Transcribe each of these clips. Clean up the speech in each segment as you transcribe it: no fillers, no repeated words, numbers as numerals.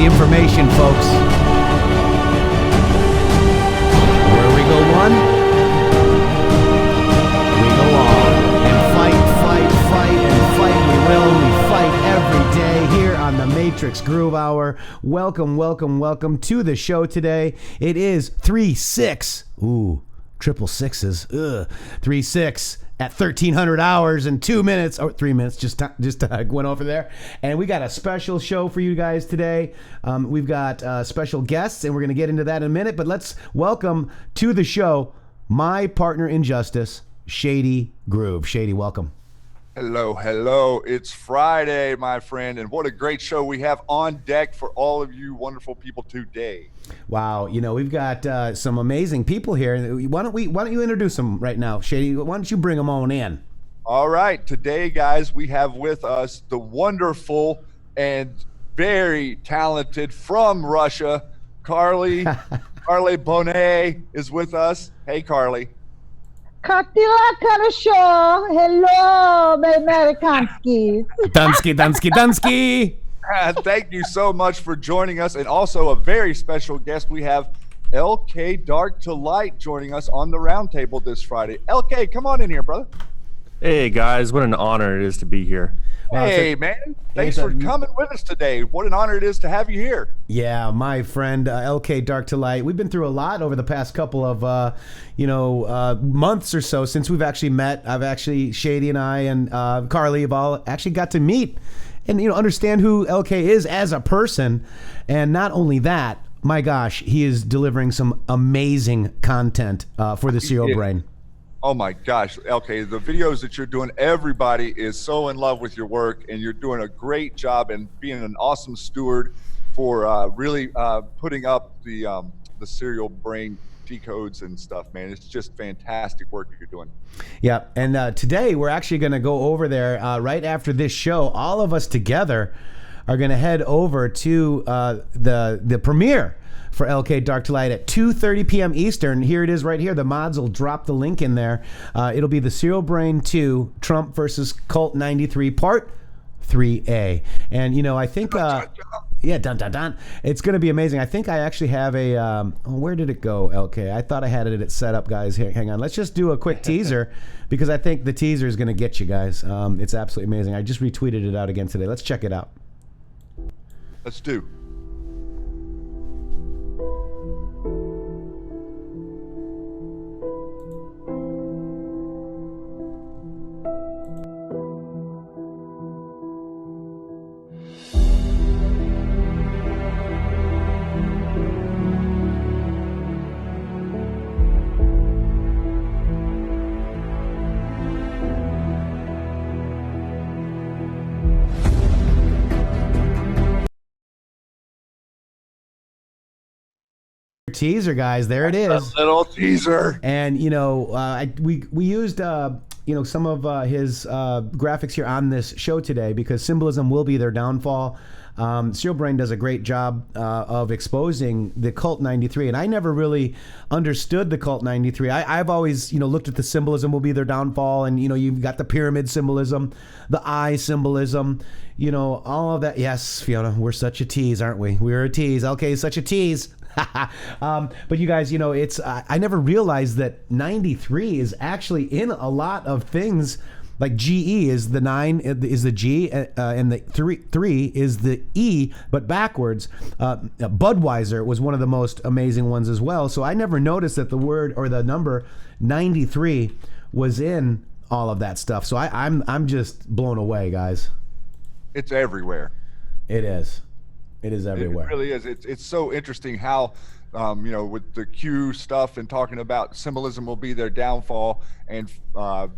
information, folks. Where we go one, we go all. And fight, and fight we will. We fight every day here on the Matrixxx Groove Hour. Welcome to the show today. It is 3-6. Ooh, triple sixes. 3-6. At 1,300 hours and 2 minutes, or 3 minutes, just went over there. And we got a special show for you guys today. We've got special guests, and we're going to get into that in a minute. But let's welcome to the show my partner in justice, Shady Groove. Shady, welcome. Hello. It's Friday, my friend, and what a great show we have on deck for all of you wonderful people today. Wow, we've got some amazing people here. Why don't you introduce them right now, Shady? Why don't you bring them on in? All right, today, guys, we have with us the wonderful and very talented from Russia, Karli. Karli Bonne-JT is with us. Hey, Karli. Hello, my Amerikanski. Dunsky. Thank you so much for joining us, and also a very special guest. We have LK Dark to Light joining us on the roundtable this Friday. LK, come on in here, brother. Hey guys, what an honor it is to be here. Hey man, thanks for coming with us today. What an honor it is to have you here. Yeah, my friend LK Dark to Light. We've been through a lot over the past couple of months or so since we've actually met. Shady and I and Karli have all actually got to meet and understand who LK is as a person. And not only that, my gosh, he is delivering some amazing content for the Serial Brain. Oh my gosh, LK, the videos that you're doing, everybody is so in love with your work, and you're doing a great job and being an awesome steward for really putting up the Serial Brain decodes and stuff, man. It's just fantastic work that you're doing. Yeah, and today we're actually going to go over there right after this show. All of us together are going to head over to the premiere for LK Dark to Light at 2:30 p.m. Eastern. Here it is right here. The mods will drop the link in there. It'll be the Serial Brain 2, Trump versus Cult 93, Part 3A. And, I think... yeah, dun. It's going to be amazing. I think I actually have a... where did it go, LK? I thought I had it set up, guys. Here, hang on. Let's just do a quick teaser because I think the teaser is going to get you guys. It's absolutely amazing. I just retweeted it out again today. Let's check it out. Let's do. Teaser, guys, there it is. A little teaser. And we used some of his graphics here on this show today because symbolism will be their downfall. Serial Brain does a great job of exposing the Cult 93, and I never really understood the Cult 93. I've always looked at the symbolism will be their downfall, and you've got the pyramid symbolism, the eye symbolism, all of that. Yes, Fiona, we're such a tease, aren't we? We're a tease. Okay, such a tease. But you guys, it's I never realized that 93 is actually in a lot of things. Like GE is the 9 is the G and the 3 is the E, but backwards. Budweiser was one of the most amazing ones as well. So I never noticed that the word or the number 93 was in all of that stuff. So I'm just blown away, guys. It's everywhere. It is. It is everywhere. It really is. It's so interesting how, with the Q stuff and talking about symbolism will be their downfall and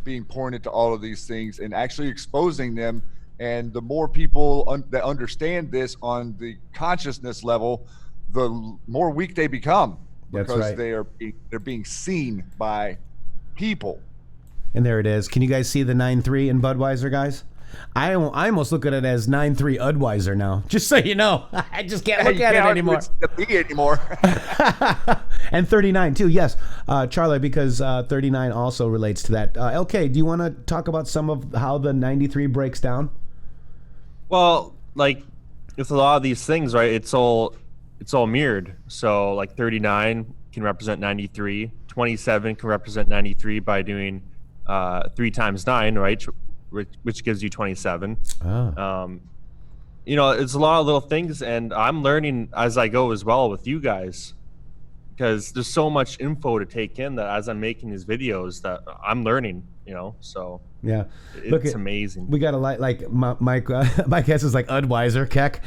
being pointed to all of these things and actually exposing them. And the more people that understand this on the consciousness level, the more weak they become because they're being seen by people. And there it is. Can you guys see the 9-3 in Budweiser, guys? I almost look at it as 9-3 Udweiser now, just so you know. I just can't look at it anymore. And 39 too, yes, Charlie, because 39 also relates to that. LK, do you want to talk about some of how the 93 breaks down? Well, like with a lot of these things, right? It's all mirrored. So like 39 can represent 93, 27 can represent 93 by doing 3 times 9, right? Which gives you 27. You know, it's a lot of little things, and I'm learning as I go as well with you guys, because there's so much info to take in that as I'm making these videos that I'm learning, you know, so yeah, it's amazing. We got a like Mike guess is like Udweiser Keck.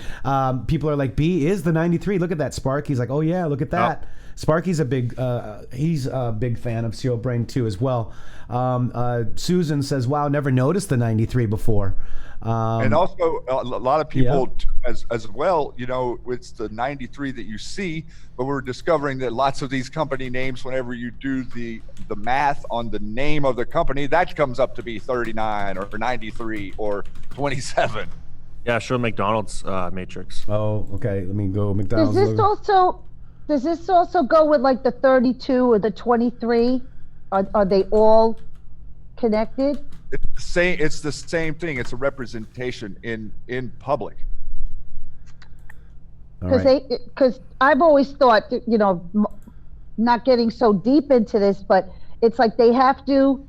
People are like, B is the 93. Look at that Spark. He's like, oh yeah, look at that. Sparky's a big he's a big fan of Serial Brain too as well. Susan says, wow, never noticed the 93 before. And also a lot of people as well, you know, it's the 93 that you see, but we're discovering that lots of these company names, whenever you do the math on the name of the company, that comes up to be 39 or 93 or 27. Yeah, sure. McDonald's Matrixxx. Oh, okay. Let me go McDonald's. Does this also go with like the 32 or the 23? Are they all connected? It's the same thing. It's a representation in public. Because I've always thought, you know, not getting so deep into this, but it's like they have to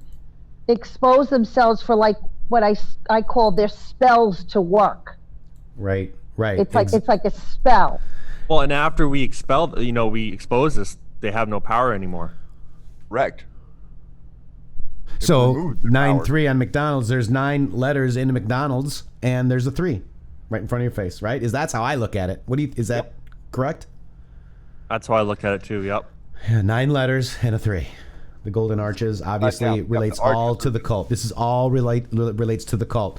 expose themselves for like what I call their spells to work. Right. It's like a spell. Well, and after we expose this, they have no power anymore. Correct. So 9-3 on McDonald's. There's 9 letters in McDonald's, and there's a 3 right in front of your face. Right? That's how I look at it. Is that correct? That's how I look at it too. Yep. Yeah, 9 letters and a 3. The Golden Arches obviously relates all to the cult. This is all relates to the cult.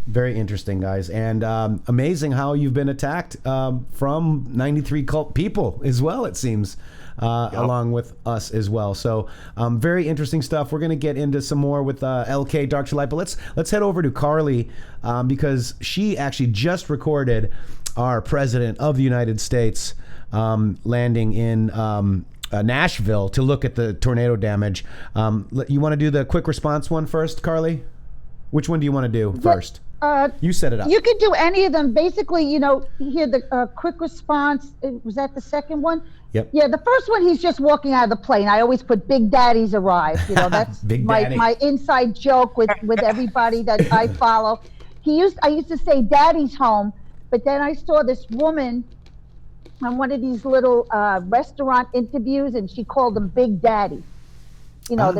Very interesting, guys, and amazing how you've been attacked from 93 cult people as well. It seems. Along with us as well. So very interesting stuff. We're going to get into some more with LK Dark to Light, but let's head over to Karli because she actually just recorded our President of the United States landing in Nashville to look at the tornado damage. You want to do the quick response one first, Karli? Which one do you want to do first? You set it up. You could do any of them. Basically, you know, here the quick response. Was that the second one? Yep. Yeah, the first one, he's just walking out of the plane. I always put Big Daddy's arrived. You know, that's my inside joke with everybody that I follow. I used to say Daddy's home, but then I saw this woman on one of these little restaurant interviews, and she called him Big Daddy. You know,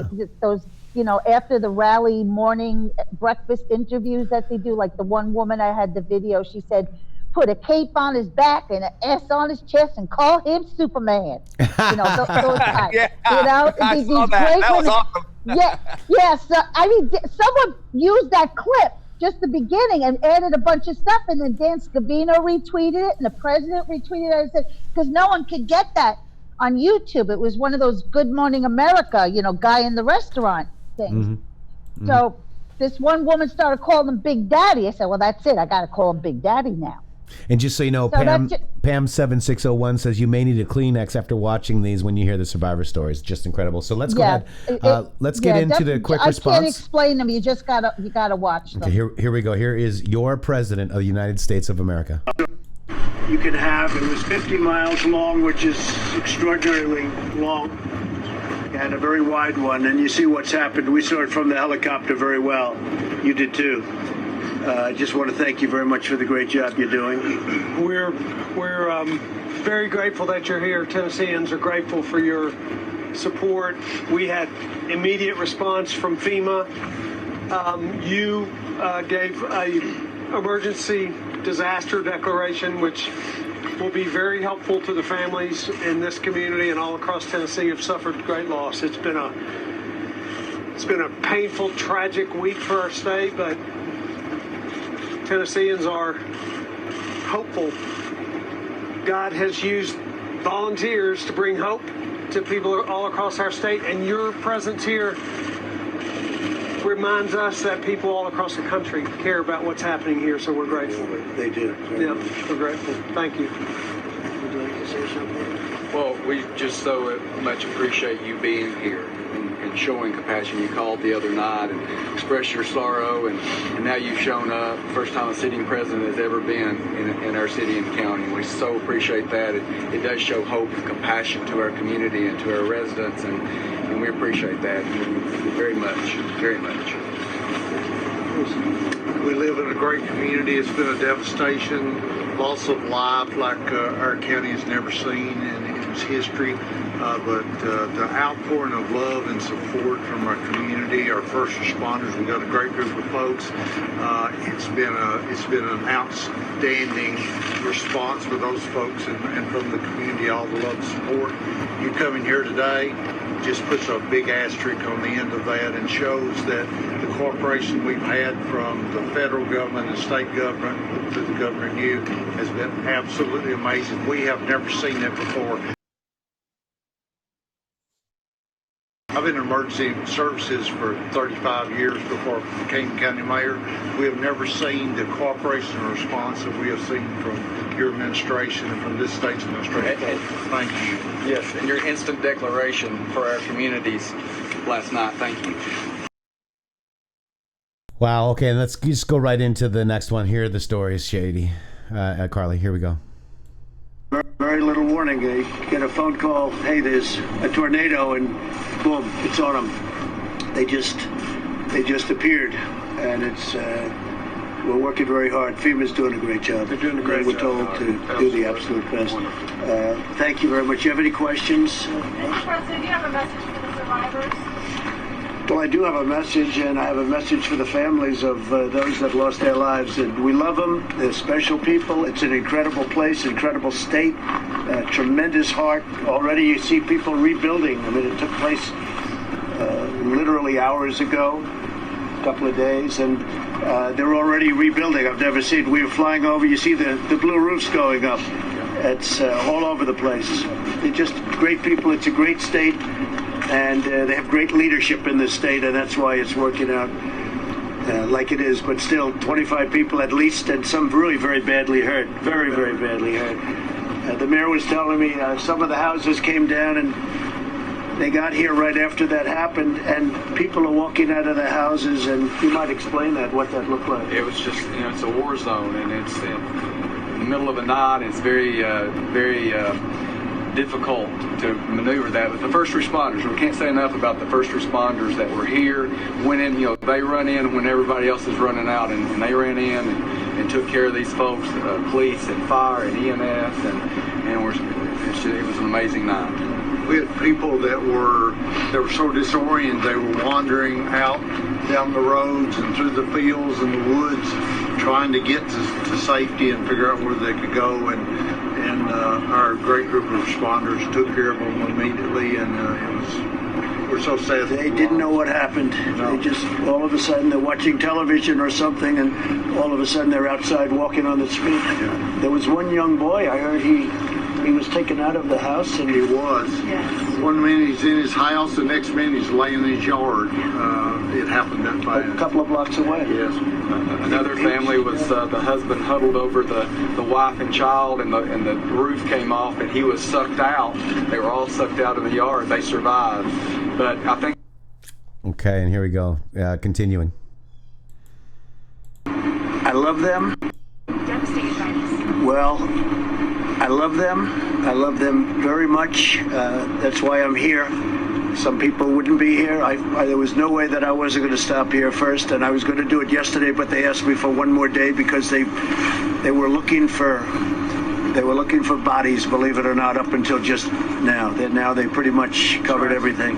those, you know, after the rally morning breakfast interviews that they do, like the one woman I had the video, she said, put a cape on his back and an S on his chest and call him Superman. You know, those types. You know, I saw that. That was awesome. Yeah. So, I mean, someone used that clip, just the beginning, and added a bunch of stuff, and then Dan Scavino retweeted it, and the president retweeted it. I said, because no one could get that on YouTube. It was one of those Good Morning America, you know, guy in the restaurant things. Mm-hmm. So this one woman started calling him Big Daddy. I said, well, that's it. I got to call him Big Daddy now. And just so you know, Pam7601 says you may need a Kleenex after watching these when you hear the survivor stories. Just incredible. So let's go ahead. Let's get into the quick response. I can't explain them. You just gotta watch them. Okay, here we go. Here is your President of the United States of America. You could have, it was 50 miles long, which is extraordinarily long, and a very wide one. And you see what's happened. We saw it from the helicopter very well. You did too. I just want to thank you very much for the great job you're doing. We're very grateful that you're here. Tennesseans are grateful for your support. We had immediate response from FEMA. You gave a emergency disaster declaration, which will be very helpful to the families in this community and all across Tennessee who have suffered great loss. It's been a painful, tragic week for our state, but Tennesseans are hopeful. God has used volunteers to bring hope to people all across our state, and your presence here reminds us that people all across the country care about what's happening here, so we're grateful. They do. Yeah, we're grateful. Thank you. Would you like to say something? Well, we just so much appreciate you being here and and showing compassion. You called the other night and expressed your sorrow, and now you've shown up. First time a sitting president has ever been in our city and county. We so appreciate that. It does show hope and compassion to our community and to our residents, and we appreciate that very much, very much. We live in a great community. It's been a devastation, loss of life like our county has never seen in its history. But the outpouring of love and support from our community, our first responders, we got a great group of folks. It's been an outstanding response for those folks and from the community, all the love and support. You coming here today just puts a big asterisk on the end of that and shows that the cooperation we've had from the federal government and state government to the governor and you has been absolutely amazing. We have never seen that before. I've been in emergency services for 35 years before I became county mayor. We have never seen the cooperation and response that we have seen from your administration and from this state's administration. Thank you. Yes, and your instant declaration for our communities last night. Thank you. Wow. Okay, let's just go right into the next one. Here are the stories, Shady. Karli, here we go. Very little warning. They get a phone call, hey, there's a tornado, and boom, it's on them. They just appeared, and it's we're working very hard. FEMA's doing a great job. They're doing a great job. We're told to do the absolute best. Thank you very much. You have any questions? Mr. President, do you have a message for the survivors? Well, I do have a message, and I have a message for the families of those that lost their lives. And we love them. They're special people. It's an incredible place, incredible state, tremendous heart. Already you see people rebuilding. I mean, it took place literally hours ago, a couple of days, and they're already rebuilding. I've never seen. We were flying over. You see the blue roofs going up. It's all over the place. They're just great people. It's a great state. And they have great leadership in this state, and that's why it's working out like it is. But still, 25 people at least, and some really very badly hurt. Very, very badly hurt. The mayor was telling me some of the houses came down, and they got here right after that happened, and people are walking out of the houses, and you might explain what that looked like. It was just, it's a war zone, and it's in the middle of the night. It's very, very difficult to maneuver that. But the first responders, we can't say enough about the first responders that were here, went in, they run in when everybody else is running out, and they ran in and took care of these folks, police and fire and EMS, and it was an amazing night. We had people that were so disoriented, they were wandering out down the roads and through the fields and the woods, trying to get to safety and figure out where they could go. And our great group of responders took care of them immediately, and we're so sad. They didn't know what happened. No. They just, all of a sudden, they're watching television or something, and all of a sudden they're outside walking on the street. Yeah. There was one young boy, I heard he was taken out of the house. And he was. Yes. 1 minute he's in his house, the next minute he's laying in his yard. It happened that fast. A couple of blocks away. Yes. Another family was the husband huddled over the wife and child, and the roof came off, and he was sucked out. They were all sucked out of the yard. They survived. But I think. Okay, and here we go. Continuing. I love them. Devastated by this. Well, I love them. I love them very much. That's why I'm here. Some people wouldn't be here. There was no way that I wasn't going to stop here first, and I was going to do it yesterday, but they asked me for one more day because they were looking for bodies, believe it or not, up until just now. Now they pretty much covered everything.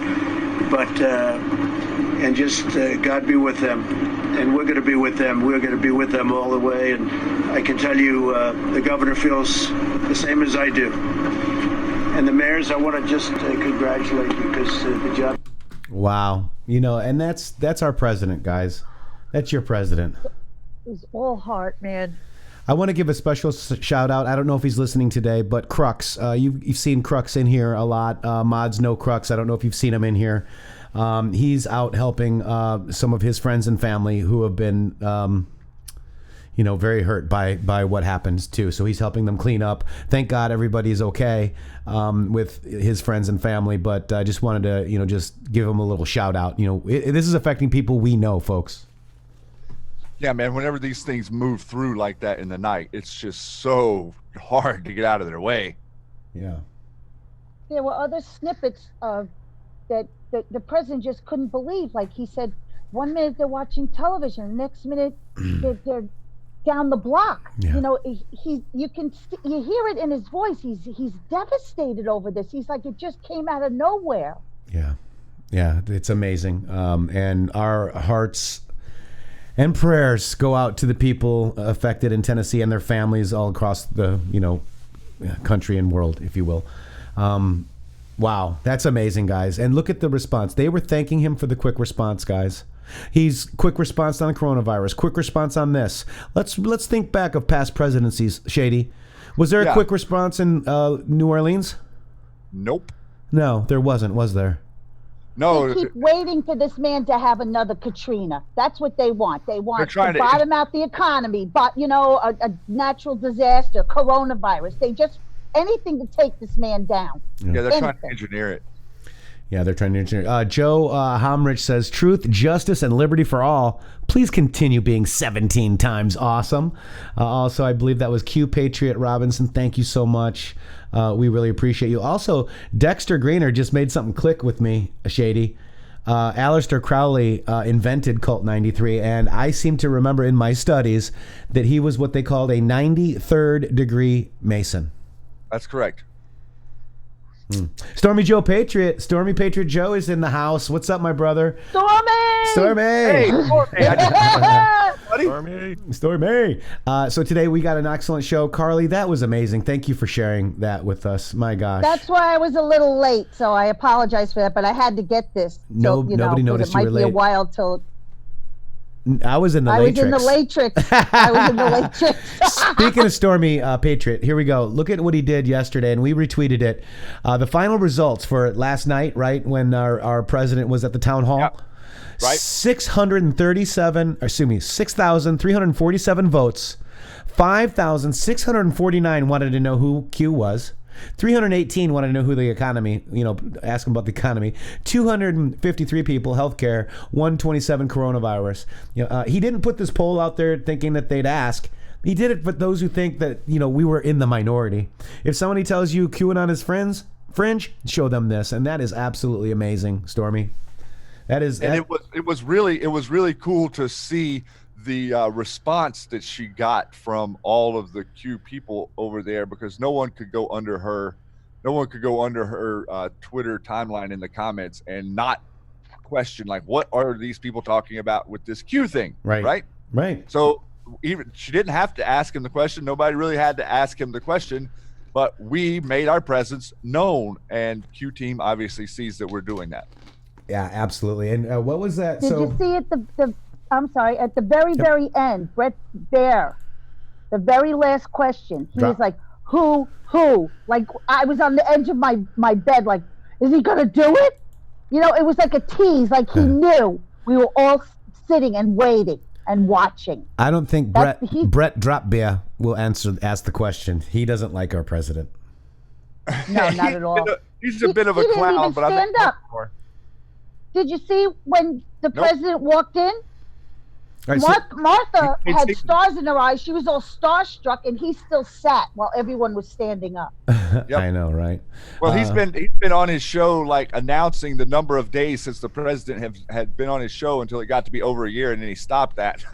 But and just God be with them, and we're going to be with them. We're going to be with them all the way, and I can tell you the governor feels the same as I do. And the mayors, I want to just congratulate you because the job. Wow, and that's our president, guys. That's your president. It was all heart, man. I want to give a special shout out. I don't know if he's listening today, but Crux. You've seen Crux in here a lot. Mods know Crux. I don't know if you've seen him in here. He's out helping some of his friends and family who have been, very hurt by what happens too. So he's helping them clean up. Thank God everybody's okay with his friends and family. But I just wanted to, just give him a little shout out. This is affecting people we know, folks. Yeah, man, whenever these things move through like that in the night, it's just so hard to get out of their way. Yeah. There were other snippets of that the president just couldn't believe. Like he said, 1 minute they're watching television, the next minute they're down the block. Yeah. You hear it in his voice. He's devastated over this. He's like, it just came out of nowhere. Yeah, it's amazing. And our hearts and prayers go out to the people affected in Tennessee and their families all across the country and world, if you will. Wow, that's amazing, guys. And look at the response. They were thanking him for the quick response, guys. He's quick response on the coronavirus, quick response on this. Let's think back of past presidencies, Shady. Was there a quick response in New Orleans? Nope. No, there wasn't, was there? No. They keep waiting for this man to have another Katrina. That's what they want. They want to bottom out the economy, but a natural disaster, coronavirus. They just anything to take this man down. Yeah, they're trying to engineer it. Yeah, they're trying to engineer. Joe Homrich says, truth, justice, and liberty for all. Please continue being 17 times awesome. Also, I believe that was Q Patriot Robinson. Thank you so much. We really appreciate you. Also, Dexter Greener just made something click with me, Shady. Aleister Crowley invented Cult 93, and I seem to remember in my studies that he was what they called a 93rd degree Mason. That's correct. Stormy Patriot Joe is in the house. What's up, my brother? Stormy! Hey, Stormy! So today we got an excellent show. Karli, that was amazing. Thank you for sharing that with us. My gosh. That's why I was a little late, so I apologize for that, but I had to get this. Nobody noticed you were late. It might be a while till... I was in the Matrixxx. I was in the Matrixxx. Speaking of Stormy Patriot, here we go. Look at what he did yesterday, and we retweeted it. The final results for last night, right, when our president was at the town hall. Yep. Right. 6,347 votes. 5,649 wanted to know who Q was. 318 wanted to know who the economy, ask them about the economy. 253 people, healthcare. 127 coronavirus. He didn't put this poll out there thinking that they'd ask. He did it for those who think that, we were in the minority. If somebody tells you QAnon is fringe, show them this. And that is absolutely amazing, Stormy. It was really cool to see the response that she got from all of the Q people over there, because no one could go under her Twitter timeline in the comments and not question, like, what are these people talking about with this Q thing? Right. So even she didn't have to ask him the question. Nobody really had to ask him the question, but we made our presence known, and Q team obviously sees that we're doing that. Yeah, absolutely. And what was that? Did you see at at the very end, Brett Baer, the very last question, he was like, who? Like, I was on the edge of my bed, like, is he going to do it? It was like a tease, like he knew. We were all sitting and waiting and watching. I don't think Brett Drop Beer will ask the question. He doesn't like our president. No, not at all. He's a bit of a clown, but I think stand up. Did you see when the president walked in? Right, Martha had stars in her eyes. She was all starstruck, and he still sat while everyone was standing up. Yep. I know, right? Well, he's been on his show, like, announcing the number of days since the president had been on his show until it got to be over a year, and then he stopped that.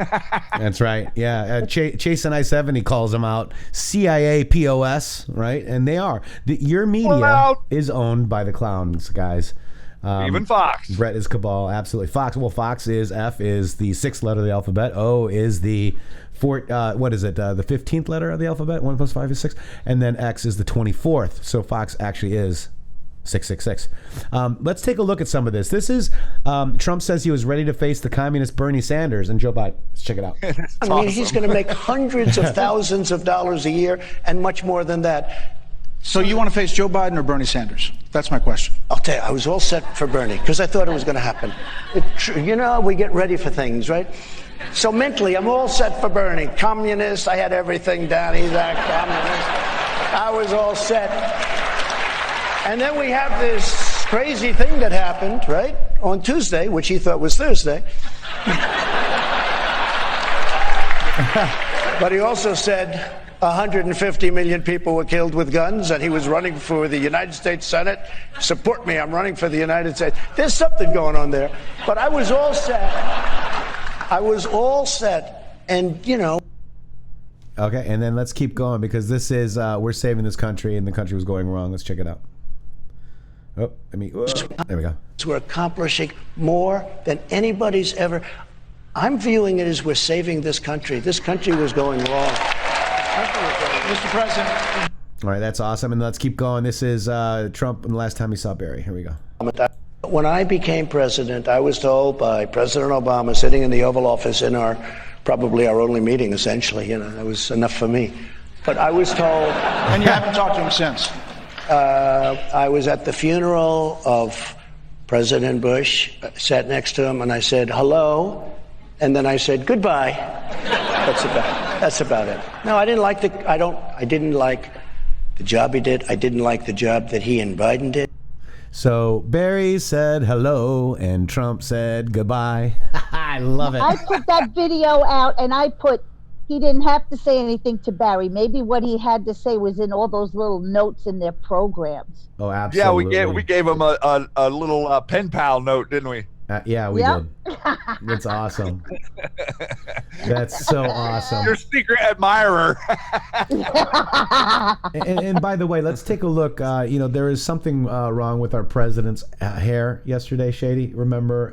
That's right. Yeah, Chase and I-70 calls him out. CIA POS, right? And they are. Your media is owned by the clowns, guys. Even Fox. Brett is cabal, absolutely. Fox. Well, Fox is F is the 6th letter of the alphabet. O is the the 15th letter of the alphabet. 1 + 5 is 6, and then X is the 24th. So Fox actually is 666. Let's take a look at some of this. This is Trump says he was ready to face the communist Bernie Sanders and Joe Biden. Let's check it out. He's going to make hundreds of thousands of dollars a year and much more than that. So you want to face Joe Biden or Bernie Sanders? That's my question. I'll tell you, I was all set for Bernie because I thought it was going to happen. We get ready for things, right? So mentally, I'm all set for Bernie. Communist, I had everything down. He's a communist. I was all set. And then we have this crazy thing that happened, right, on Tuesday, which he thought was Thursday. But he also said 150 million people were killed with guns, and he was running for the United States Senate. Support me, I'm running for the United States. There's something going on there. But I was all set. And, you know. Okay, and then let's keep going, because this is, we're saving this country, and the country was going wrong. Let's check it out. Oh, there we go. We're accomplishing more than anybody's ever. I'm viewing it as we're saving this country. This country was going wrong. Mr. President. All right, that's awesome. And let's keep going. This is Trump and the last time he saw Barry. Here we go. When I became president, I was told by President Obama, sitting in the Oval Office in probably our only meeting, essentially, you know, that was enough for me. But I was told... And you haven't talked to him since? I was at the funeral of President Bush, sat next to him, and I said, hello, and then I said, goodbye. That's about it. No, I didn't like the job he did. I didn't like the job that he and Biden did. So Barry said hello, and Trump said goodbye. I love it. I put that video out, and I put, he didn't have to say anything to Barry. Maybe what he had to say was in all those little notes in their programs. Oh, absolutely. Yeah, we gave him a little pen pal note, didn't we? Yeah, we did. That's awesome. That's so awesome. Your secret admirer. and by the way, let's take a look. You know, there is something wrong with our president's hair yesterday, Shady. Remember,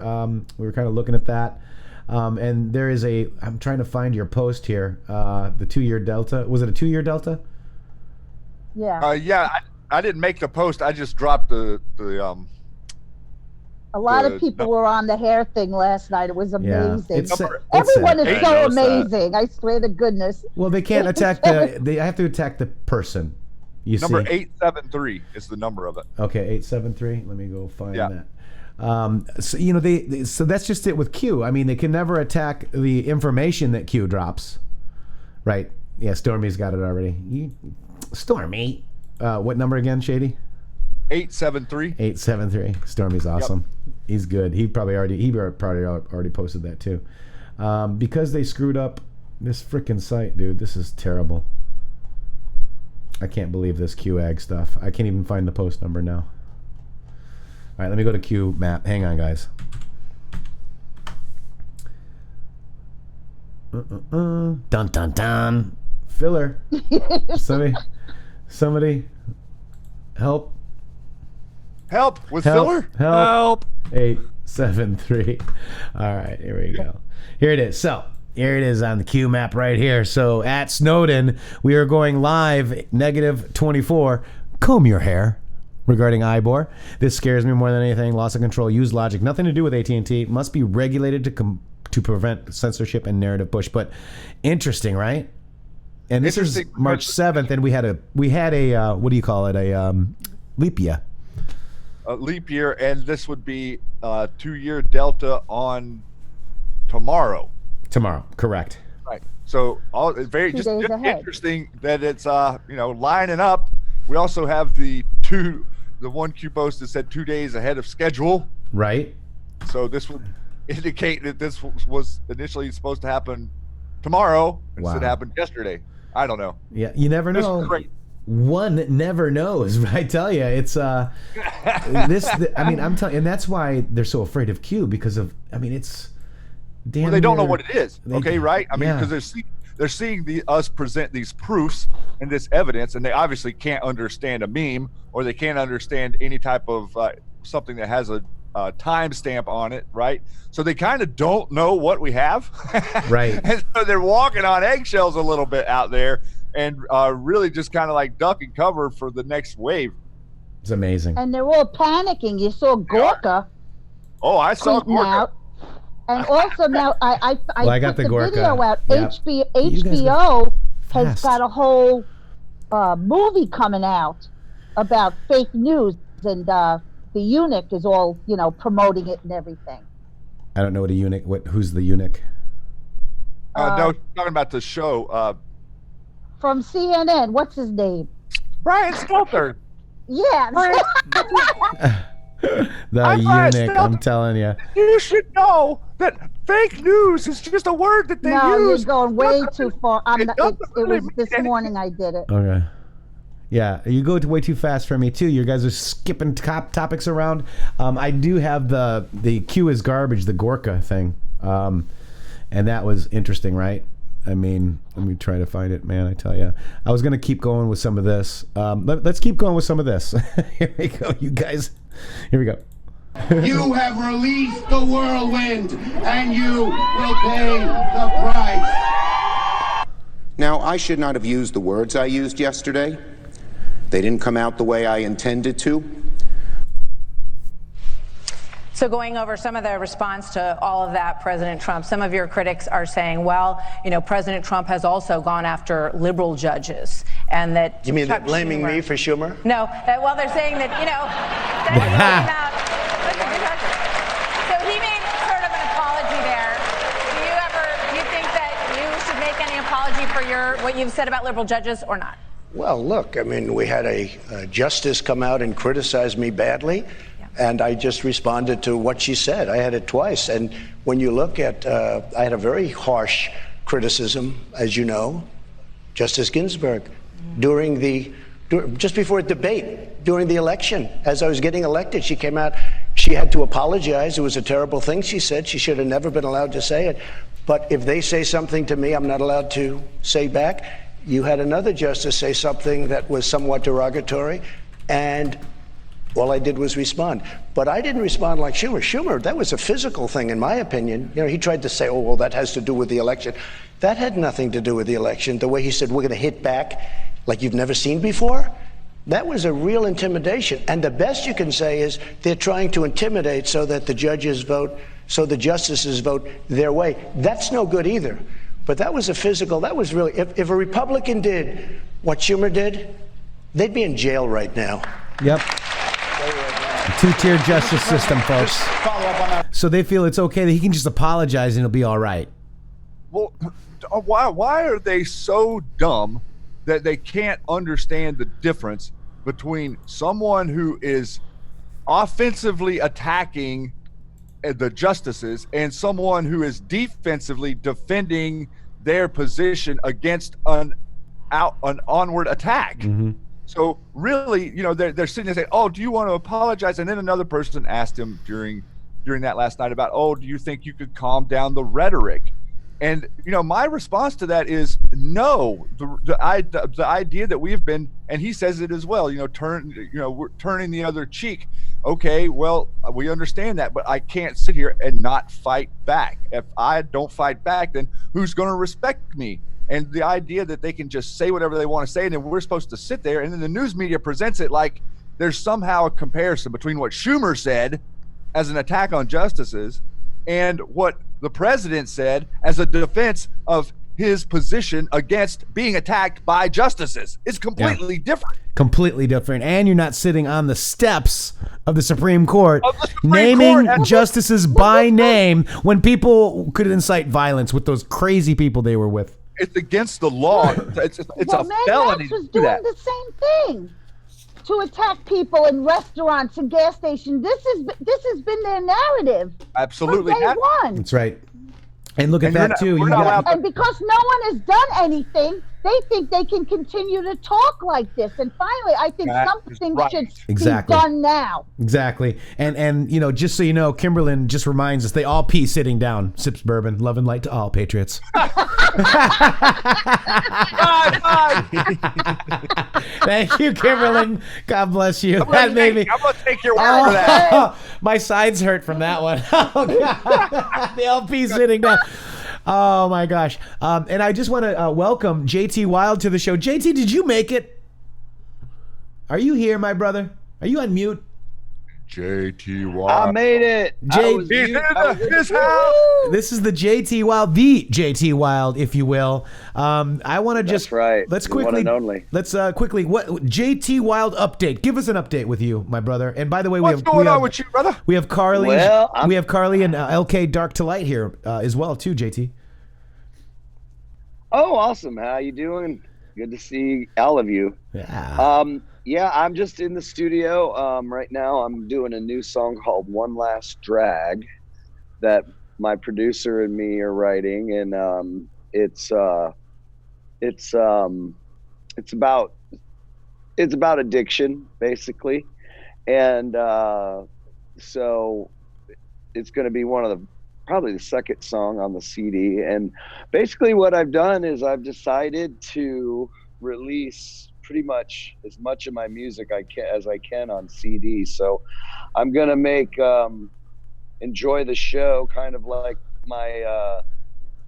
we were kind of looking at that. And there is I'm trying to find your post here. The 2-year delta. Was it a 2-year delta? Yeah. Yeah, I didn't make the post. I just dropped the A lot of people were on the hair thing last night. It was amazing. Yeah, Everyone is so amazing. I swear to goodness. Well, they can't attack they have to attack the person. You number see. 873 is the number of it. Okay, 873. Let me go find that. So you know so that's just it with Q. I mean, they can never attack the information that Q drops, right? Yeah, Stormy's got it already. Stormy, what number again, Shady? 873. 873. Stormy's awesome. Yep. He's good. He probably already posted that too, because they screwed up this freaking site, dude. This is terrible. I can't believe this QAG stuff. I can't even find the post number now. All right, let me go to Q map. Hang on, guys. Dun dun dun. Filler. Somebody, help. Help with filler. Help. 873. All right, here we go. Here it is. So here it is on the Q map right here. So at Snowden, we are going live -24. Comb your hair. Regarding IBOR, this scares me more than anything. Loss of control, use logic, nothing to do with AT&T. Must be regulated to prevent censorship and narrative push. But interesting, right? And this is March 7th, and we had a what do you call it? A leap year. A leap year, and this would be 2-year delta on tomorrow. Tomorrow, correct. Right. So very just interesting that it's lining up. We also have the one Q post that said 2 days ahead of schedule. Right. So this would indicate that this was initially supposed to happen tomorrow. Wow. Instead, it happened yesterday. I don't know. Yeah, you never know. One never knows. I tell you, it's I mean, I'm telling you, and that's why they're so afraid of Q, because of. I mean, it's. Well, they don't know what it is. Okay, right? I mean, because they're seeing us present these proofs and this evidence, and they obviously can't understand a meme, or they can't understand any type of something that has a timestamp on it, right? So they kind of don't know what we have, right? And so they're walking on eggshells a little bit out there, and really just kind of like duck and cover for the next wave. It's amazing. And they're all panicking. You saw Gorka. Oh, I saw Gorka. Out. And also now I got put the Gorka video out. Yep. HBO has got a whole movie coming out about fake news, and the eunuch is all promoting it and everything. I don't know what a eunuch. Who's the eunuch? No, talking about the show. From CNN. What's his name? Brian Stelter. Yeah. The eunuch, I'm telling you. You should know that fake news is just a word that they use. No, you're going way too far. It was this morning I did it. Okay. Yeah, you go way too fast for me too. You guys are skipping topics around. I do have the Q is garbage, the Gorka thing, and that was interesting, right? I mean, let me try to find it, man. I tell you, I was gonna keep going with some of this. Let's keep going with some of this. Here we go, you guys. Here we go. You have released the whirlwind, and you will pay the price. Now, I should not have used the words I used yesterday. They didn't come out the way I intended to. So going over some of the response to all of that, President Trump, some of your critics are saying, well, President Trump has also gone after liberal judges, and that... You mean they're blaming me for Schumer? No, well, they're saying that, so he made sort of an apology there. Do you think that you should make any apology for what you've said about liberal judges or not? Well, look, I mean, we had a justice come out and criticize me badly. And I just responded to what she said. I had it twice. And when you look at, I had a very harsh criticism, as you know, Justice Ginsburg, just before a debate, during the election. As I was getting elected, she came out, she had to apologize. It was a terrible thing she said. She should have never been allowed to say it. But if they say something to me, I'm not allowed to say back. You had another justice say something that was somewhat derogatory, and all I did was respond. But I didn't respond like Schumer. Schumer, that was a physical thing, in my opinion. He tried to say, oh, well, that has to do with the election. That had nothing to do with the election. The way he said, we're going to hit back like you've never seen before, that was a real intimidation. And the best you can say is they're trying to intimidate so that the judges vote, so the justices vote their way. That's no good either. But that was that was really, if a Republican did what Schumer did, they'd be in jail right now. Yep. Two-tier justice system, folks. So they feel it's okay that he can just apologize and it'll be all right. Well, why are they so dumb that they can't understand the difference between someone who is offensively attacking the justices and someone who is defensively defending their position against an onward attack? Mm-hmm. So really, they're sitting there saying, "Oh, do you want to apologize?" And then another person asked him during that last night about, "Oh, do you think you could calm down the rhetoric?" And my response to that is no. The idea that we've been, and he says it as well. We're turning the other cheek. Okay, well, we understand that, but I can't sit here and not fight back. If I don't fight back, then who's going to respect me? And the idea that they can just say whatever they want to say, and then we're supposed to sit there, and then the news media presents it like there's somehow a comparison between what Schumer said as an attack on justices and what the president said as a defense of his position against being attacked by justices. It's completely different. Completely different. And you're not sitting on the steps of the Supreme Court naming justices by name when people could incite violence with those crazy people they were with. It's against the law. It's a felony to do that. The same thing, to attack people in restaurants and gas stations. This has been their narrative. Absolutely, from day one. That's right. And look at that too. And because no one has done anything, they think they can continue to talk like this. And finally, I think something should be done now. Exactly. And just so you know, Kimberlyn just reminds us they all pee sitting down. Sips bourbon. Love and light to all, Patriots. Thank you, Kimberlyn. God bless you. I'm going to take your word for that. My sides hurt from that one. Oh, God. The LP sitting down. Oh, my gosh. And I just want to welcome JT Wilde to the show. JT, did you make it? Are you here, my brother? Are you on mute? JT Wilde. I made it. This is the JT Wilde, the JT Wilde, if you will. I want to just let's quickly what JT Wilde update. Give us an update with you, my brother. And by the way, what's going on with you, brother? We have Karli. We have Karli and LK Dark to Light here as well too, JT. Oh, awesome. How you doing? Good to see all of you. Yeah. I'm just in the studio right now. I'm doing a new song called One Last Drag that my producer and me are writing, and it's about addiction, basically. And so it's going to be probably the second song on the CD. And basically what I've done is I've decided to release pretty much as much of my music as I can on CD. So I'm going to make Enjoy the Show kind of like my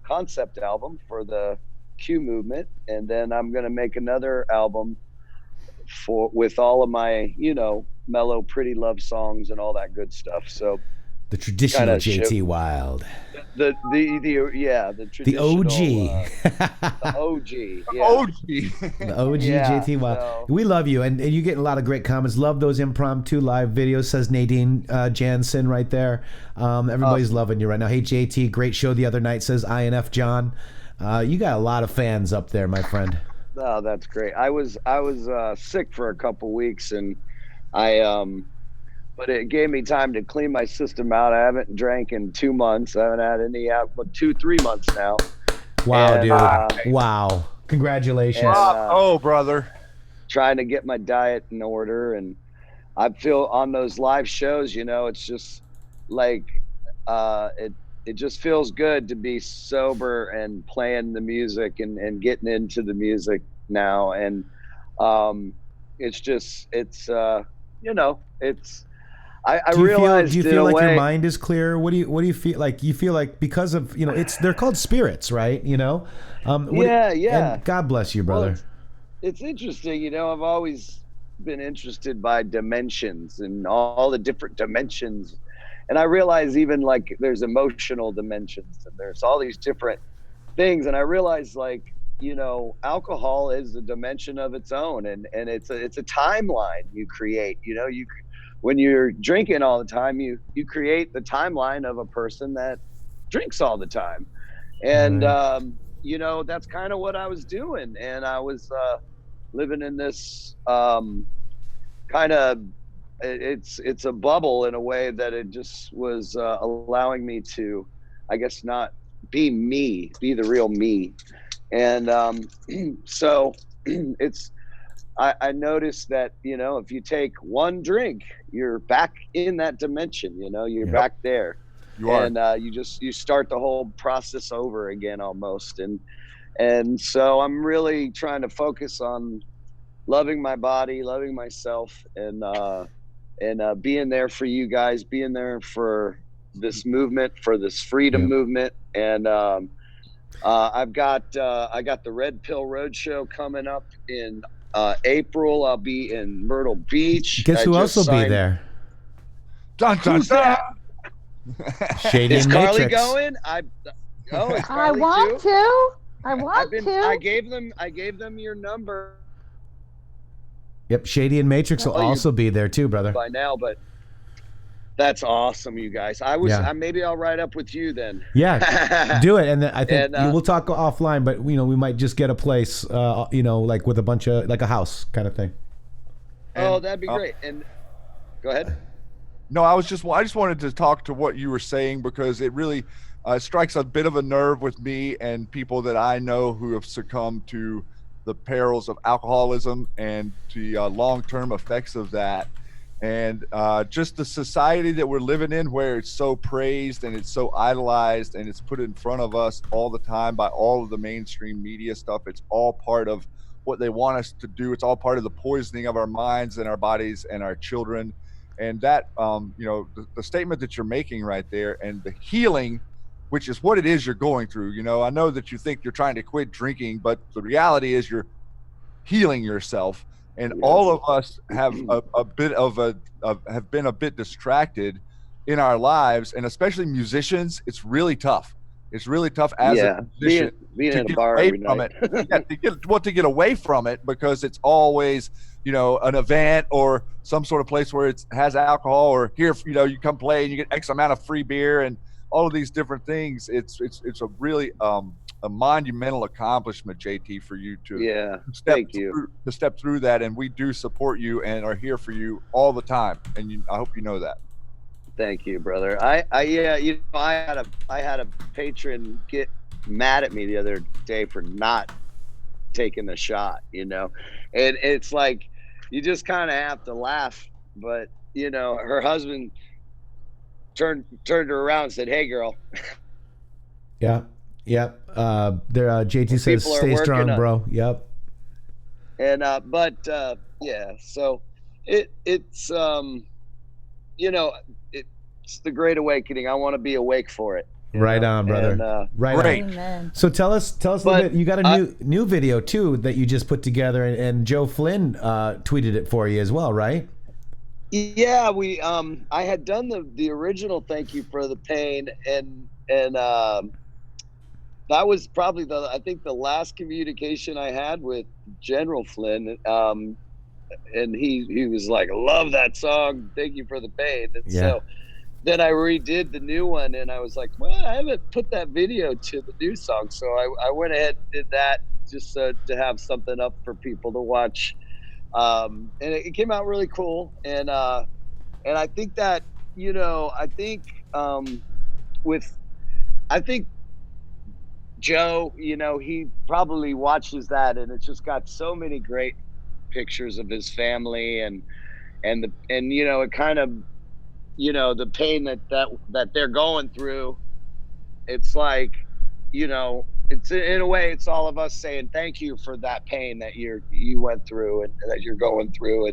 concept album for the Q movement. And then I'm going to make another album with all of my, mellow, pretty love songs and all that good stuff. So the traditional JT Wilde. The traditional, OG. The OG. Yeah. The OG JT Wilde. So. We love you, and you get a lot of great comments. Love those impromptu live videos, says Nadine Jansen right there. Everybody's loving you right now. Hey JT, great show the other night, says INF John. You got a lot of fans up there, my friend. Oh, that's great. I was sick for a couple weeks, and but it gave me time to clean my system out. I haven't drank in 2 months. I haven't had any out, but 3 months now. Wow, dude. Wow. Congratulations. And, brother. Trying to get my diet in order. And I feel on those live shows, it's just like, it just feels good to be sober and playing the music and getting into the music now. And I realized. Do you feel like your mind is clear? What do you feel like? You feel like because of they're called spirits, right? And God bless you, brother. Well, it's interesting, I've always been interested by dimensions and all the different dimensions, and I realize even like there's emotional dimensions and there's all these different things, and I realize like alcohol is a dimension of its own, and it's a timeline you create. When you're drinking all the time, you create the timeline of a person that drinks all the time. And, that's kind of what I was doing. And I was living in this kind of, it's a bubble in a way that it just was allowing me to, I guess, not be me, be the real me. And so I noticed that, if you take one drink, you're back in that dimension, you're back there. You are. And you start the whole process over again almost. And so I'm really trying to focus on loving my body, loving myself, and being there for you guys, being there for this movement, for this freedom movement. And I got the Red Pill Roadshow coming up in April. I'll be in Myrtle Beach. Guess who else will be there? Dun, dun, dun. Shady Is and Karli Matrixxx. going? Is Karli I want too? to. I want to. I gave them your number. Yep, Shady and Matrixxx will also be there too, brother. By now, but that's awesome, you guys. Maybe I'll ride up with you then. Yeah, do it, and then I think we'll talk offline. But we might just get a place, like with a bunch of like a house kind of thing. Oh, that'd be great. And go ahead. No, I just wanted to talk to what you were saying, because it really strikes a bit of a nerve with me and people that I know who have succumbed to the perils of alcoholism and the long-term effects of that. And just the society that we're living in, where it's so praised and it's so idolized and it's put in front of us all the time by all of the mainstream media stuff. It's all part of what they want us to do. It's all part of the poisoning of our minds and our bodies and our children. And that, the statement that you're making right there, and the healing, which is what it is you're going through. I know that you think you're trying to quit drinking, but the reality is you're healing yourself. And all of us have have been a bit distracted in our lives, and especially musicians. It's really tough. It's really tough as a musician being to in a get bar away every from night. it. To get away from it, because it's always an event or some sort of place where it has alcohol, or here you come play and you get X amount of free beer and all of these different things. It's a really a a monumental accomplishment, JT, for you to step through that, and we do support you and are here for you all the time, and I hope you know that. Thank you, brother. I had a patron get mad at me the other day for not taking the shot, and it's like you just kind of have to laugh, but her husband turned her around and said, "Hey, girl." Yeah. JT says, "Stay strong, bro." Yep. And so it's it's the Great Awakening. I want to be awake for it. Right on, brother. And, right on. So tell us a little bit. You got a new video too that you just put together, and Joe Flynn tweeted it for you as well, right? Yeah, I had done the original "Thank You for the Pain," and that was probably I think the last communication I had with General Flynn. And he was like, "Love that song, Thank You for the Pain." And so then I redid the new one, and I was like, well, I haven't put that video to the new song. So I went ahead and did that just to have something up for people to watch. And it came out really cool. And I think that, I think Joe, he probably watches that, and it's just got so many great pictures of his family and it kind of, the pain that they're going through. It's like, it's in a way, it's all of us saying thank you for that pain that you went through and that you're going through.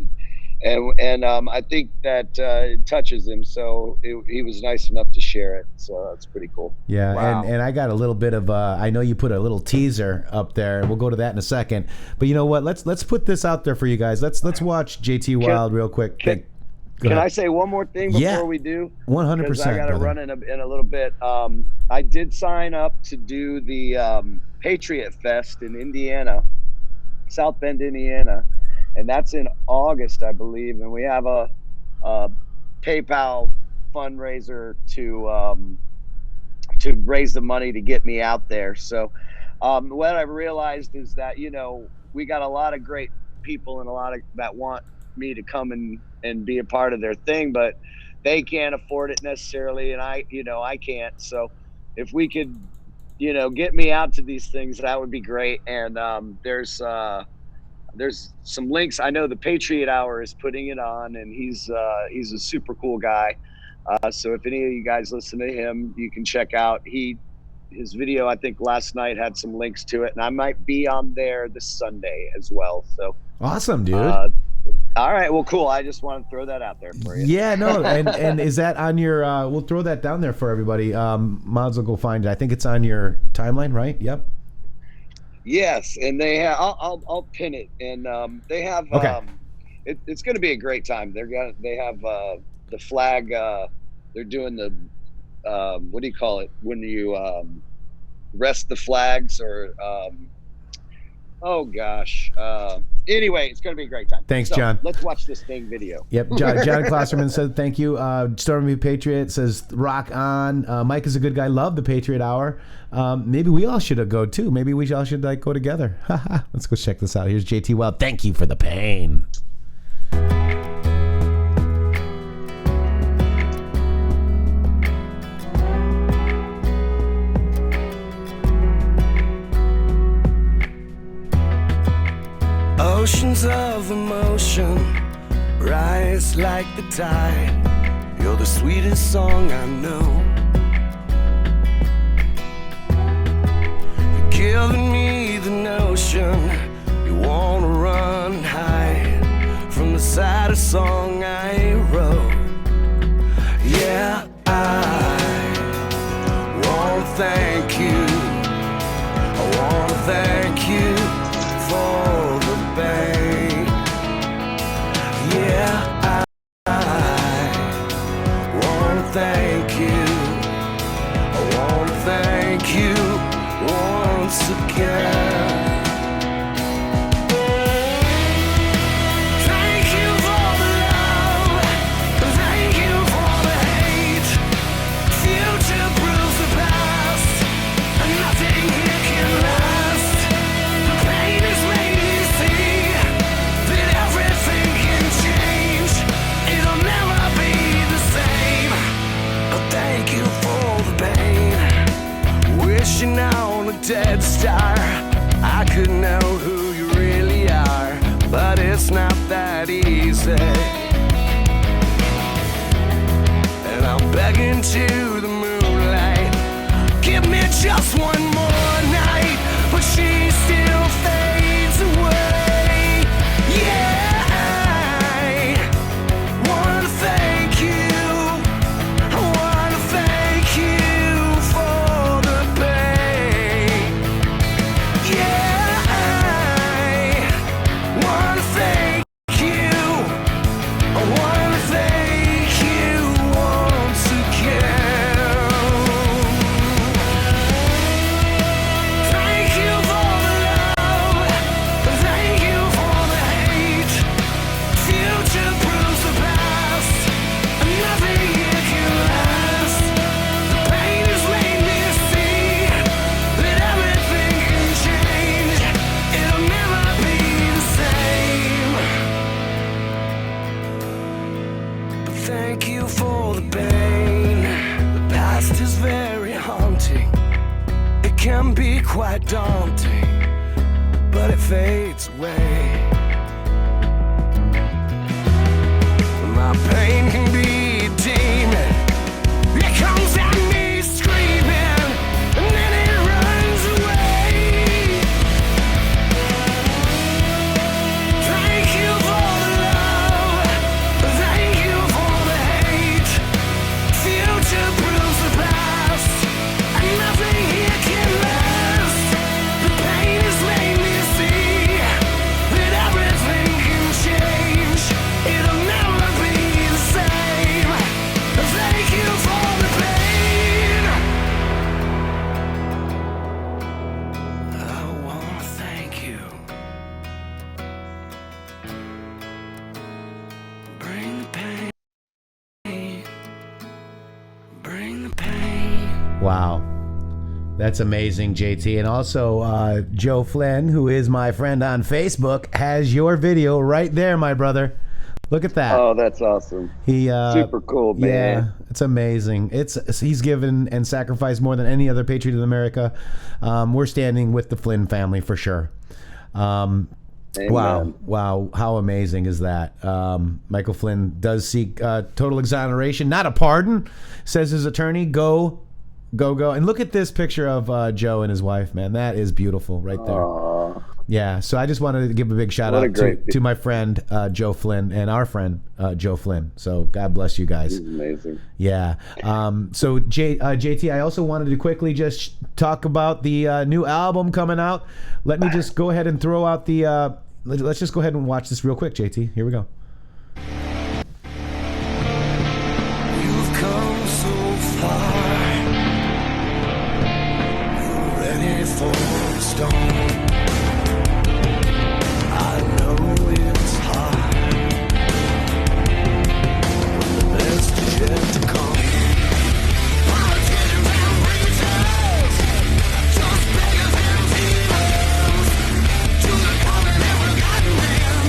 And I think that it touches him. So he was nice enough to share it. So that's pretty cool. Yeah. Wow. And I got a little bit of, I know you put a little teaser up there, and we'll go to that in a second, but you know what? Let's put this out there for you guys. Let's watch JT Wilde real quick. Can I say one more thing before we do? 100%. Because I got to run in a little bit. I did sign up to do the Patriot Fest in Indiana, South Bend, Indiana, and that's in August, I believe. And we have a PayPal fundraiser to raise the money to get me out there. So what I've realized is that we got a lot of great people and that want me to come and be a part of their thing, but they can't afford it necessarily, and I can't. So if we could get me out to these things, that would be great. And there's some links. I know the Patriot Hour is putting it on, and he's a super cool guy. So if any of you guys listen to him, you can check out his video. I think last night had some links to it, and I might be on there this Sunday as well. So awesome, dude. All right, well, cool. I just want to throw that out there for you. Yeah, no, and is that on your? We'll throw that down there for everybody. Mods will go find it. I think it's on your timeline, right? Yep. Yes, and they have. I'll pin it, and they have. Okay. It's going to be a great time. They have the flag. They're doing the what do you call it when you rest the flags or oh gosh. Anyway, it's going to be a great time. Thanks, John. Let's watch this thing video. Yep. John Klosterman said thank you. Stormy Patriot says rock on. Mike is a good guy. Love the Patriot Hour. Maybe we all should go too. Maybe we all should go together. Let's go check this out. Here's JT Wilde. Thank you for the pain. Oceans of emotion rise like the tide. You're the sweetest song I know. You're giving me the notion you wanna run and hide from the saddest song I wrote. Yeah, I wanna thank you. I wanna thank you for pain. Yeah, I wanna thank you. I wanna thank you once again. Thank you for the love that easy. And I'm begging to the moonlight, give me just one more night, but she still fades away. Yeah, I wanna thank you. I wanna thank you for the pain. Yeah, I wanna thank you. I wanna thank you once again. Thank you for the love. Thank you for the hate. Future proves the past, and nothing here can last. The pain has made me see that everything can change. It'll never be the same. But thank you for the pain. The past is very haunting. It can be quite daunting, but it fades away. My pain can be a demon. It comes at me screaming, and then it runs away. Thank you for the love. Thank you for the hate. Future proves the past, and nothing here can last. The pain has made me see that everything can change. It'll never be the same. Thank you for the pain. I wanna thank you. Bring the pain. Bring the pain. Wow. That's amazing, JT. And also, Joe Flynn, who is my friend on Facebook, has your video right there, my brother. Look at that. Oh, that's awesome. He Super cool, man. Yeah, it's amazing. He's given and sacrificed more than any other patriot in America. We're standing with the Flynn family for sure. Wow, how amazing is that? Michael Flynn does seek total exoneration, not a pardon, says his attorney. Go. And look at this picture of Joe and his wife, man. That is beautiful right there. Aww. Yeah, so I just wanted to give a big shout out to my friend Joe Flynn and our friend Joe Flynn. So God bless you guys. He's amazing. Yeah. So JT, I also wanted to quickly just talk about the new album coming out. Let me just go ahead and throw out the. Let's just go ahead and watch this real quick, JT. Here we go. You've come so far. You're ready for the storm. I know it's hard, but the best is yet to come. Politicians and preachers, just beggars and thieves, to the common and forgotten man,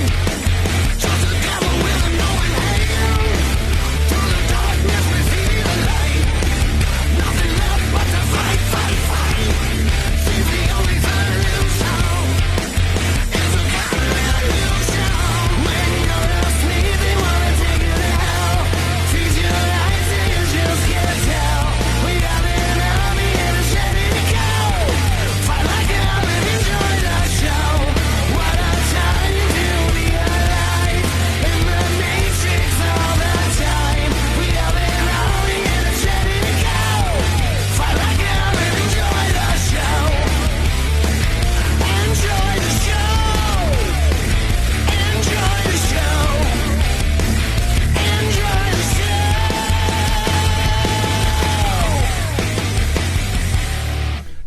just a devil with a knowing hand. To the darkness we see the light, nothing left but to fight. Seems the only solution.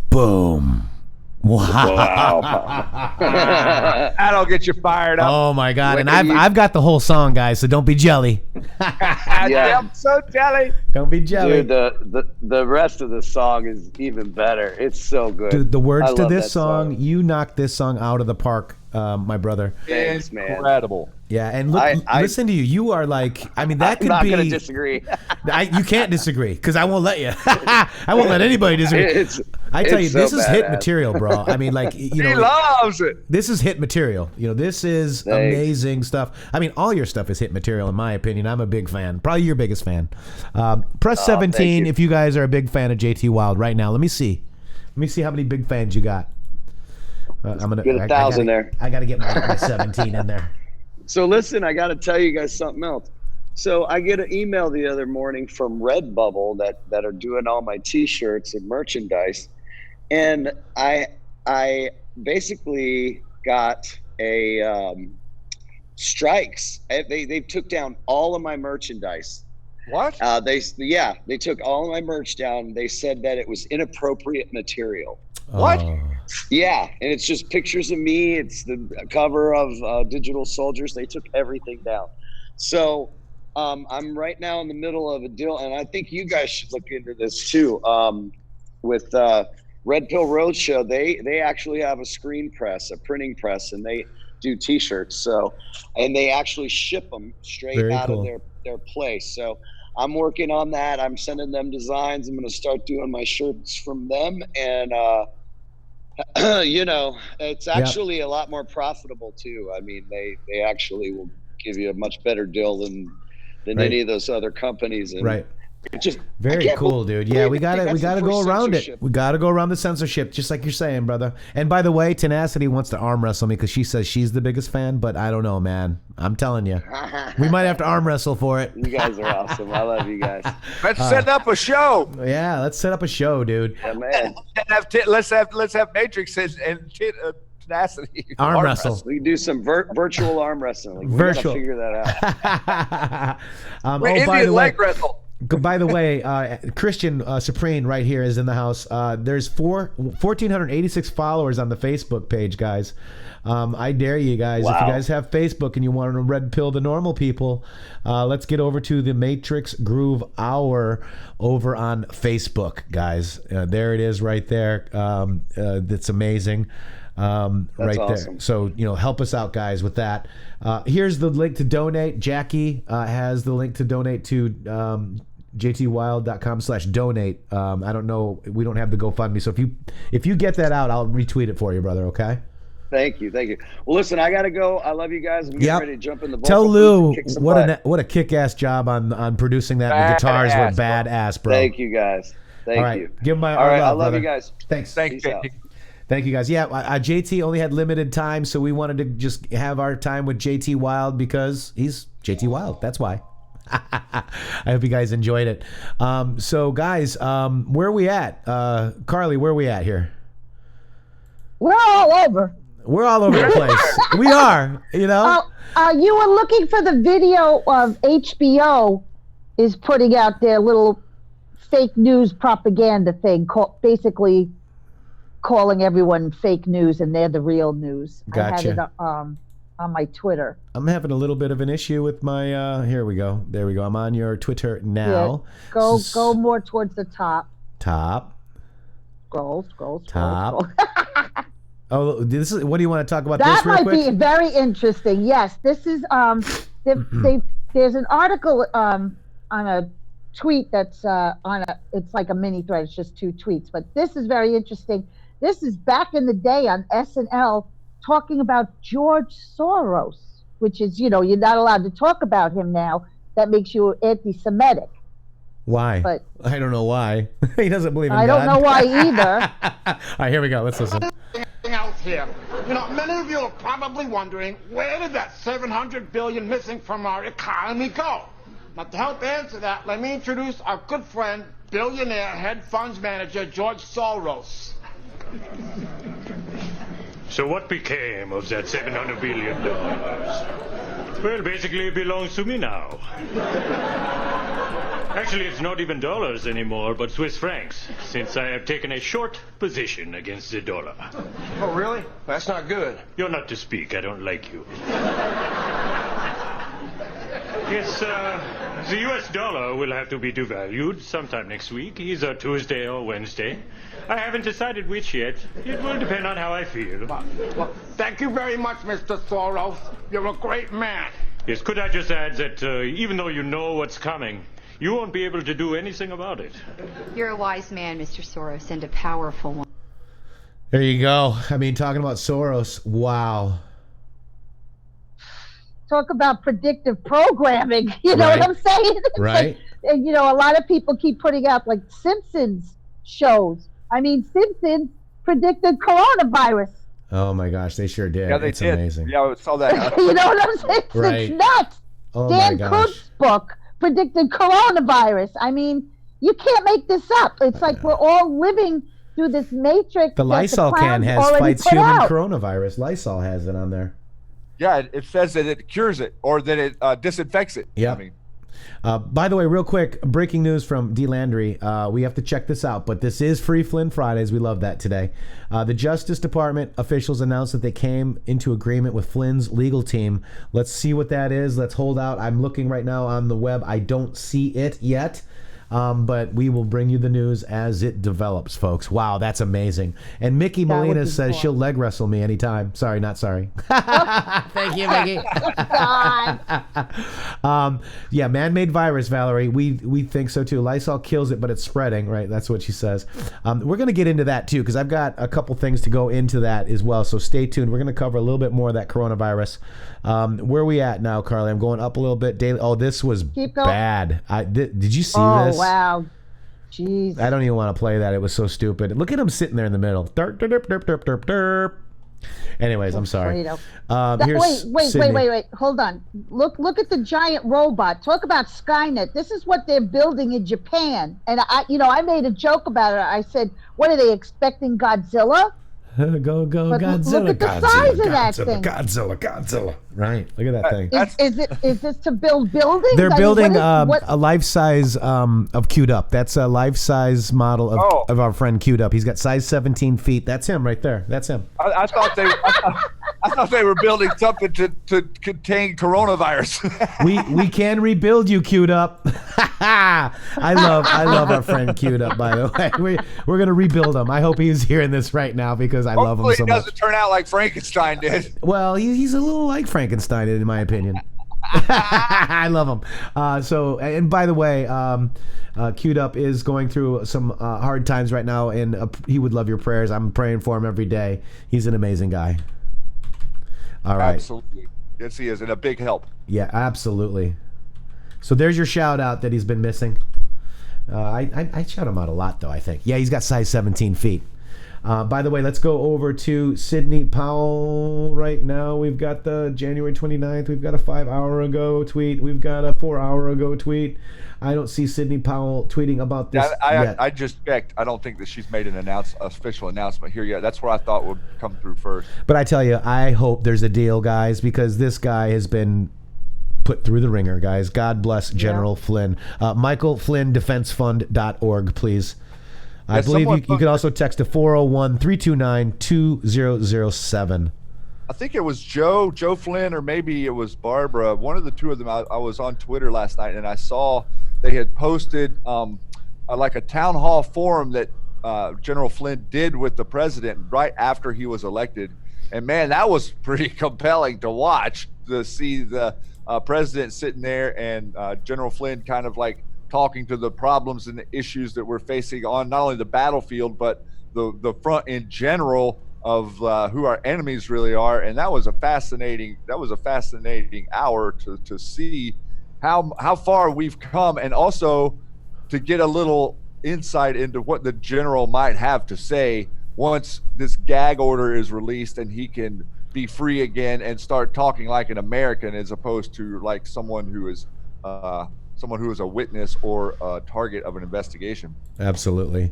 Boom. Wow. That'll get you fired up. Oh my God. And I've got the whole song, guys, so don't be jelly. Yeah. I'm so jelly. Don't be jelly. Dude, the rest of the song is even better. It's so good. Dude, the words I to love this that song, you knocked this song out of the park, my brother. Thanks, man. Incredible. Yeah, and look, listen to you. You are like, I mean, that I'm could not be. gonna disagree. You can't disagree because I won't let you. I won't let anybody disagree. I tell you, so this is hit badass. material, bro. I mean, like, you know, He loves it. this is hit material. You know, this is amazing stuff. I mean, all your stuff is hit material, in my opinion. I'm a big fan. Probably your biggest fan. Press 17 if you guys are a big fan of JT Wilde right now. Let me see. Let me see how many big fans you got. I'm gonna get 1,000 there. I gotta get my 17 in there. So listen, I got to tell you guys something else. So I get an email the other morning from Redbubble that are doing all my T-shirts and merchandise, and I basically got a strikes. They took down all of my merchandise. What? They took all of my merch down. They said that it was inappropriate material. What? Yeah, and it's just pictures of me. It's the cover of Digital Soldiers. They took everything down. So I'm right now in the middle of a deal, and I think you guys should look into this too. With Red Pill Roadshow, they actually have a screen press, a printing press, and they do T-shirts. So, and they actually ship them straight out of their place. So I'm working on that. I'm sending them designs. I'm going to start doing my shirts from them, and you know, it's actually a lot more profitable too. I mean, they actually will give you a much better deal than any of those other companies. And it's just very cool, dude. Yeah, we gotta go around it. We gotta go around the censorship, just like you're saying, brother. And by the way, Tenacity wants to arm wrestle me because she says she's the biggest fan, but I don't know, man. I'm telling you, we might have to arm wrestle for it. You guys are awesome. I love you guys. Let's set up a show. Yeah, let's set up a show, dude. Yeah, man. Let's have Matrixxx and Tenacity arm wrestle. We can do some virtual arm wrestling. We Virtual. gotta figure that out. By the way, wrestle. By the way, Christian Supreme right here is in the house. There's 1,486 followers on the Facebook page, guys. I dare you guys, if you guys have Facebook and you want to red pill the normal people, let's get over to the Matrixxx Groove Hour over on Facebook, guys. There it is right there. That's amazing. Right awesome. there. So, you know, help us out, guys, with that. Here's the link to donate. Jackie has the link to donate to jtwild.com/donate. I don't know. We don't have the GoFundMe. So if you get that out, I'll retweet it for you, brother. Okay. Thank you. Well, listen, I gotta go. I love you guys. I'm getting ready to jump in the vocal Tell booth Lou and kick some what butt. a kick-ass job on producing that. The guitars were badass, bro. Thank you, guys. Thank you. Give my all right. love, I love brother. you guys. Thanks. Peace out. Thank you, guys. Yeah, JT only had limited time, so we wanted to just have our time with JT Wilde because he's JT Wilde. That's why. I hope you guys enjoyed it. So, guys, where are we at? Karli, where are we at here? We're all over. We're all over the place. We are, you know. You were looking for the video of HBO is putting out their little fake news propaganda thing, basically calling everyone fake news and they're the real news. Gotcha. I had it on my Twitter. I'm having a little bit of an issue with my. Here we go. There we go. I'm on your Twitter now. Yeah. Go more towards the top. Top. Scroll. Top. Oh, this is. What do you want to talk about? That this real might quick? be very interesting. Yes, this is. There's an article on a tweet that's it's like a mini thread. It's just 2 tweets, but this is very interesting. This is back in the day on SNL talking about George Soros, which is, you know, you're not allowed to talk about him now. That makes you anti-Semitic. Why? But I don't know why. He doesn't believe in I God. don't know why either. All right, here we go. Let's listen. Out here. You know, many of you are probably wondering, where did that $700 billion missing from our economy go? Now, to help answer that, let me introduce our good friend, billionaire head funds manager, George Soros. So what became of that $700 billion? Well, basically it belongs to me now. Actually, it's not even dollars anymore, but Swiss francs, since I have taken a short position against the dollar. Oh, really? That's not good. You're not to speak. I don't like you. Yes, the US dollar will have to be devalued sometime next week, either Tuesday or Wednesday. I haven't decided which yet. It will depend on how I feel. Well, thank you very much, Mr. Soros. You're a great man. Yes, could I just add that even though you know what's coming, you won't be able to do anything about it. You're a wise man, Mr. Soros, and a powerful one. There you go. I mean, talking about Soros, wow. Talk about predictive programming. You know what I'm saying? It's right. Like, you know, a lot of people keep putting out like Simpsons shows. I mean, Simpsons predicted coronavirus. Oh my gosh, they sure did. Yeah, they it's did. amazing. Yeah, I saw that. You know what I'm saying? Right. It's nuts. Oh Dan my gosh. Cook's book predicted coronavirus. I mean, you can't make this up. It's like we're all living through this matrix. The Lysol can has fights put human out. coronavirus. Lysol has it on there. Yeah, it says that it cures it or that it disinfects it. Yeah. I mean, by the way, real quick, breaking news from D. Landry. We have to check this out, but this is Free Flynn Fridays. We love that today. The Justice Department officials announced that they came into agreement with Flynn's legal team. Let's see what that is. Let's hold out. I'm looking right now on the web. I don't see it yet. But we will bring you the news as it develops, folks. Wow, that's amazing. And Mickey Molina says she'll leg wrestle me anytime. Sorry, not sorry. Thank you, Mickey. Yeah, man-made virus, Valerie. We think so too. Lysol kills it, but it's spreading, right? That's what she says. We're going to get into that too, because I've got a couple things to go into that as well. So stay tuned. We're going to cover a little bit more of that coronavirus. Where are we at now, Karli? I'm going up a little bit daily. Oh, this was bad. Did you see this? Oh, wow. Jeez. I don't even want to play that. It was so stupid. Look at him sitting there in the middle. Derp, derp, derp, derp, derp, derp. Anyways, I'm sorry. Wait. Hold on. Look at the giant robot. Talk about Skynet. This is what they're building in Japan. And I made a joke about it. I said, what are they expecting, Godzilla? Go But Godzilla! look at the Godzilla, size of Godzilla, that thing. Godzilla! Right, look at that thing. Is this to build buildings? They're I mean, building what- a life size of Queued Up. That's a life size model of our friend Queued Up. He's got size 17 feet. That's him right there. That's him. I thought they were building something to contain coronavirus. we can rebuild you, Queued Up. I love our friend Queued Up. By the way, we're gonna rebuild him. I hope he's hearing this right now because I love him so Hopefully, it much. doesn't turn out like Frankenstein did. Well, he's a little like Frankenstein, in my opinion. I love him. And by the way, Queued Up is going through some hard times right now, and he would love your prayers. I'm praying for him every day. He's an amazing guy. All right. Absolutely. Yes, he is, and a big help. Yeah, absolutely. So there's your shout out that he's been missing. I shout him out a lot, though, I think. Yeah, he's got size 17 feet. By the way, let's go over to Sidney Powell right now. We've got the January 29th. We've got a 5-hour ago tweet. We've got a 4-hour ago tweet. I don't see Sidney Powell tweeting about this yet. I just checked. I don't think that she's made an official announcement here yet. That's what I thought would come through first. But I tell you, I hope there's a deal, guys, because this guy has been put through the ringer, guys. God bless General Flynn. MichaelFlynnDefenseFund.org, please. I believe you can also text to 401-329-2007. I think it was Joe Flynn, or maybe it was Barbara. One of the two of them. I was on Twitter last night, and I saw they had posted like a town hall forum that General Flynn did with the president right after he was elected. And man, that was pretty compelling to watch, to see the president sitting there and General Flynn kind of like talking to the problems and the issues that we're facing on not only the battlefield, but the front in general of who our enemies really are. And that was a fascinating hour to see how far we've come, and also to get a little insight into what the general might have to say once this gag order is released and he can be free again and start talking like an American, as opposed to like someone who is a witness or a target of an investigation. Absolutely.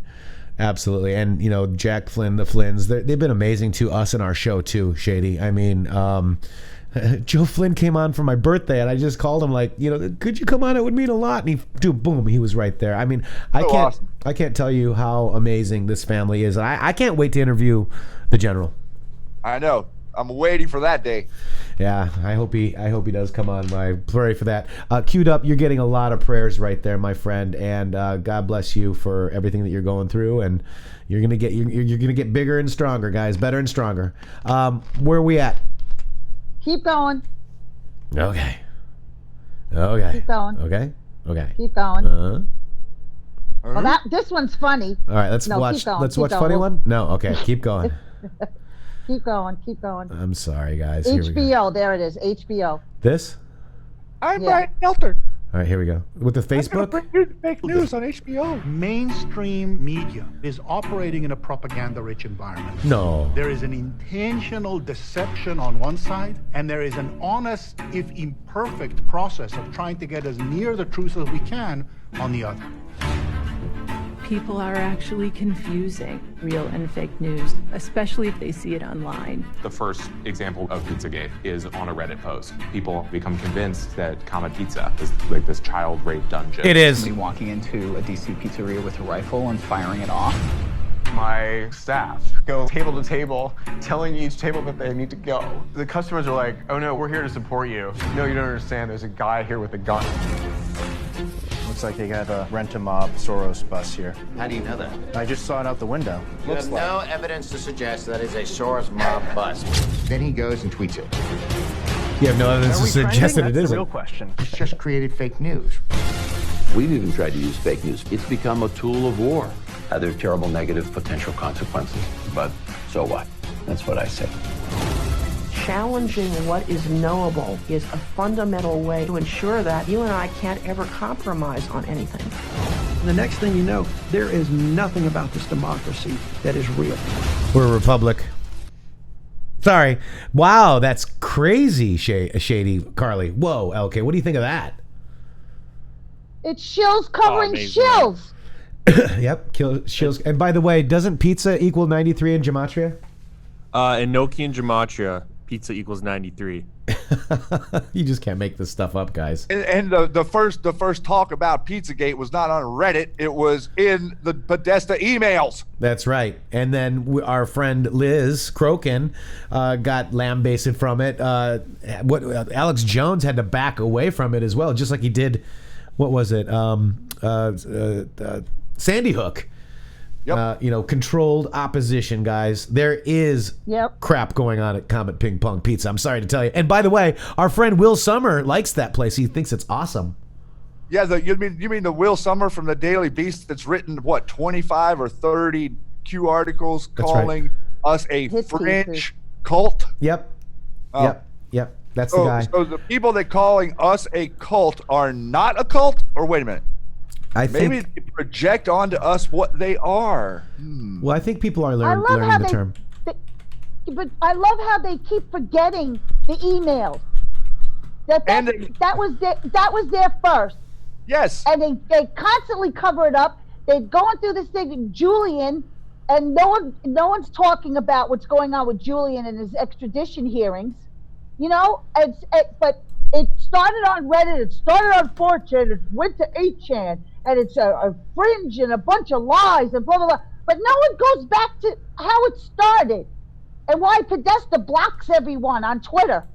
And Jack Flynn, the Flynns, they've been amazing to us in our show too, Shady. I mean, Joe Flynn came on for my birthday, and I just called him like, could you come on? It would mean a lot. And he was right there. I mean, I can't tell you how amazing this family is. I can't wait to interview the general. I know. I'm waiting for that day. Yeah, I hope he does come on. I pray for that. Queued up, you're getting a lot of prayers right there, my friend, and God bless you for everything that you're going through, and you're gonna get bigger and stronger, guys, better and stronger. Where are we at? Keep going. Okay. Keep going. Okay. Keep going. Well, this one's funny. All right, let's watch. Let's watch funny one. No, okay, keep going. Keep going. I'm sorry, guys. Here we go. HBO, there it is. HBO. This? I'm Brian Elter. All right, here we go. With the Facebook? Bring you fake news on HBO. Mainstream media is operating in a propaganda-rich environment. No. There is an intentional deception on one side, and there is an honest, if imperfect, process of trying to get as near the truth as we can on the other. People are actually confusing real and fake news, especially if they see it online. The first example of Pizzagate is on a Reddit post. People become convinced that Comet Pizza is like this child rape dungeon. It is. Somebody walking into a DC pizzeria with a rifle and firing it off. My staff go table to table, telling each table that they need to go. The customers are like, oh no, we're here to support you. No, you don't understand. There's a guy here with a gun. Looks like they got a rent-a-mob Soros bus here. How do you know that? I just saw it out the window. You have no evidence to suggest that is a Soros mob bus. Then he goes and tweets it. You have no evidence to suggest that it That's isn't. the real question. It's just created fake news. We've even tried to use fake news. It's become a tool of war. There are terrible negative potential consequences, but so what? That's what I say. Challenging what is knowable is a fundamental way to ensure that you and I can't ever compromise on anything. The next thing you know, there is nothing about this democracy that is real. We're a republic. Sorry. Wow, that's crazy, shady, Karli. Whoa, LK, what do you think of that? It's shills covering shills. Yep, shills. And by the way, doesn't pizza equal 93 in gematria? In Nokian gematria, pizza equals 93. You just can't make this stuff up, guys. And the first talk about Pizzagate was not on Reddit. It was in the Podesta emails. That's right. And then our friend Liz Crokin got lambasted from it. Alex Jones had to back away from it as well, just like he did. What was it? Sandy Hook. Yep. Controlled opposition, guys. There is crap going on at Comet Ping Pong Pizza. I'm sorry to tell you. And by the way, our friend Will Summer likes that place. He thinks it's awesome. Yeah, you mean the Will Summer from the Daily Beast that's written 25 or 30 Q articles calling us a fringe cult? Yep. Yep. That's the guy. So the people that calling us a cult are not a cult? Or wait a minute. Maybe they project onto us what they are. Well, I think people are learning the term. But I love how they keep forgetting the emails. That was there first. Yes. And they constantly cover it up. They're going through this thing with Julian, and no one's talking about what's going on with Julian and his extradition hearings. But it started on Reddit, it started on 4chan, it went to 8chan, and it's a fringe and a bunch of lies and blah, blah, blah. But no one goes back to how it started and why Podesta blocks everyone on Twitter.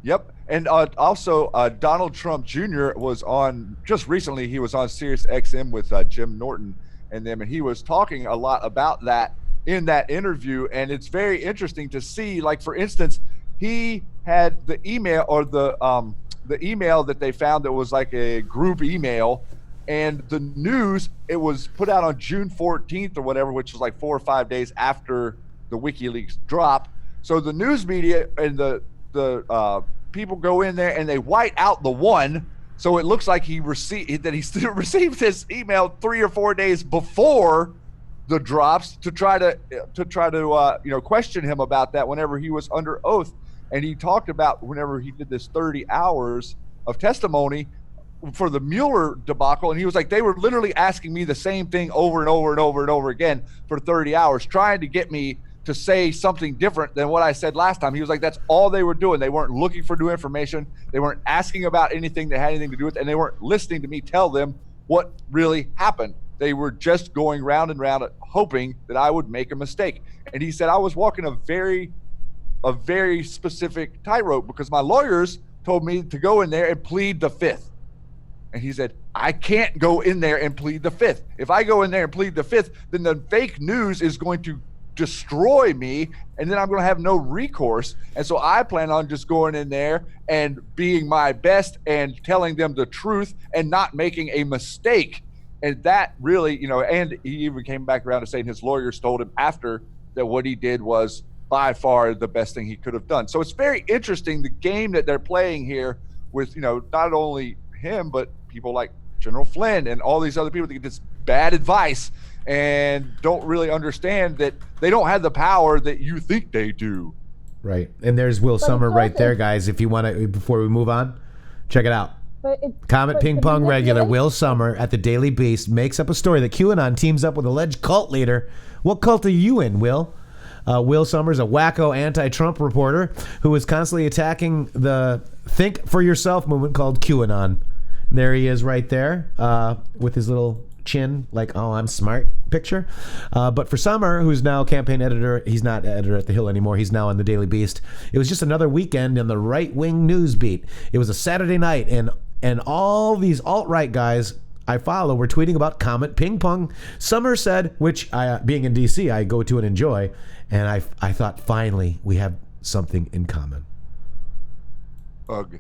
Yep. And also, Donald Trump Jr. was on, just recently, he was on Sirius XM with Jim Norton and them, and he was talking a lot about that in that interview. And it's very interesting to see, like, for instance, he had the email or the email that they found that was like a group email, and the news, it was put out on June 14th or whatever, which was like 4 or 5 days after the WikiLeaks dropped. So the news media and the people go in there and they white out the one, so it looks like he still received his email 3 or 4 days before the drops to try to question him about that whenever he was under oath. And he talked about whenever he did this 30 hours of testimony for the Mueller debacle, and he was like, they were literally asking me the same thing over and over and over and over again for 30 hours, trying to get me to say something different than what I said last time. He was like, that's all they were doing. They weren't looking for new information. They weren't asking about anything that had anything to do with it, and they weren't listening to me tell them what really happened. They were just going round and round hoping that I would make a mistake. And he said, I was walking a very a very specific tightrope because my lawyers told me to go in there and plead the fifth. And he said, I can't go in there and plead the fifth. If I go in there and plead the fifth, then the fake news is going to destroy me, and then I'm going to have no recourse. And so I plan on just going in there and being my best and telling them the truth and not making a mistake. And that really, and he even came back around to saying his lawyers told him after that what he did was by far the best thing he could have done. So it's very interesting, the game that they're playing here with, not only him, but people like General Flynn and all these other people that get this bad advice and don't really understand that they don't have the power that you think they do. Right. And there's Will Summer right there, guys. If you want to, before we move on, check it out. Comet Ping Pong regular Will Summer at the Daily Beast makes up a story that QAnon teams up with alleged cult leader. What cult are you in, Will? Will Summers, a wacko anti-Trump reporter who is constantly attacking the Think for Yourself movement called QAnon. There he is right there with his little chin, like, oh, I'm smart picture. But for Summer, who's now campaign editor, he's not editor at The Hill anymore. He's now on the Daily Beast. It was just another weekend in the right-wing news beat. It was a Saturday night, and all these alt-right guys I follow were tweeting about Comet Ping Pong. Summer said, which being in D.C., I go to and enjoy, and I thought, finally, we have something in common. Ugh.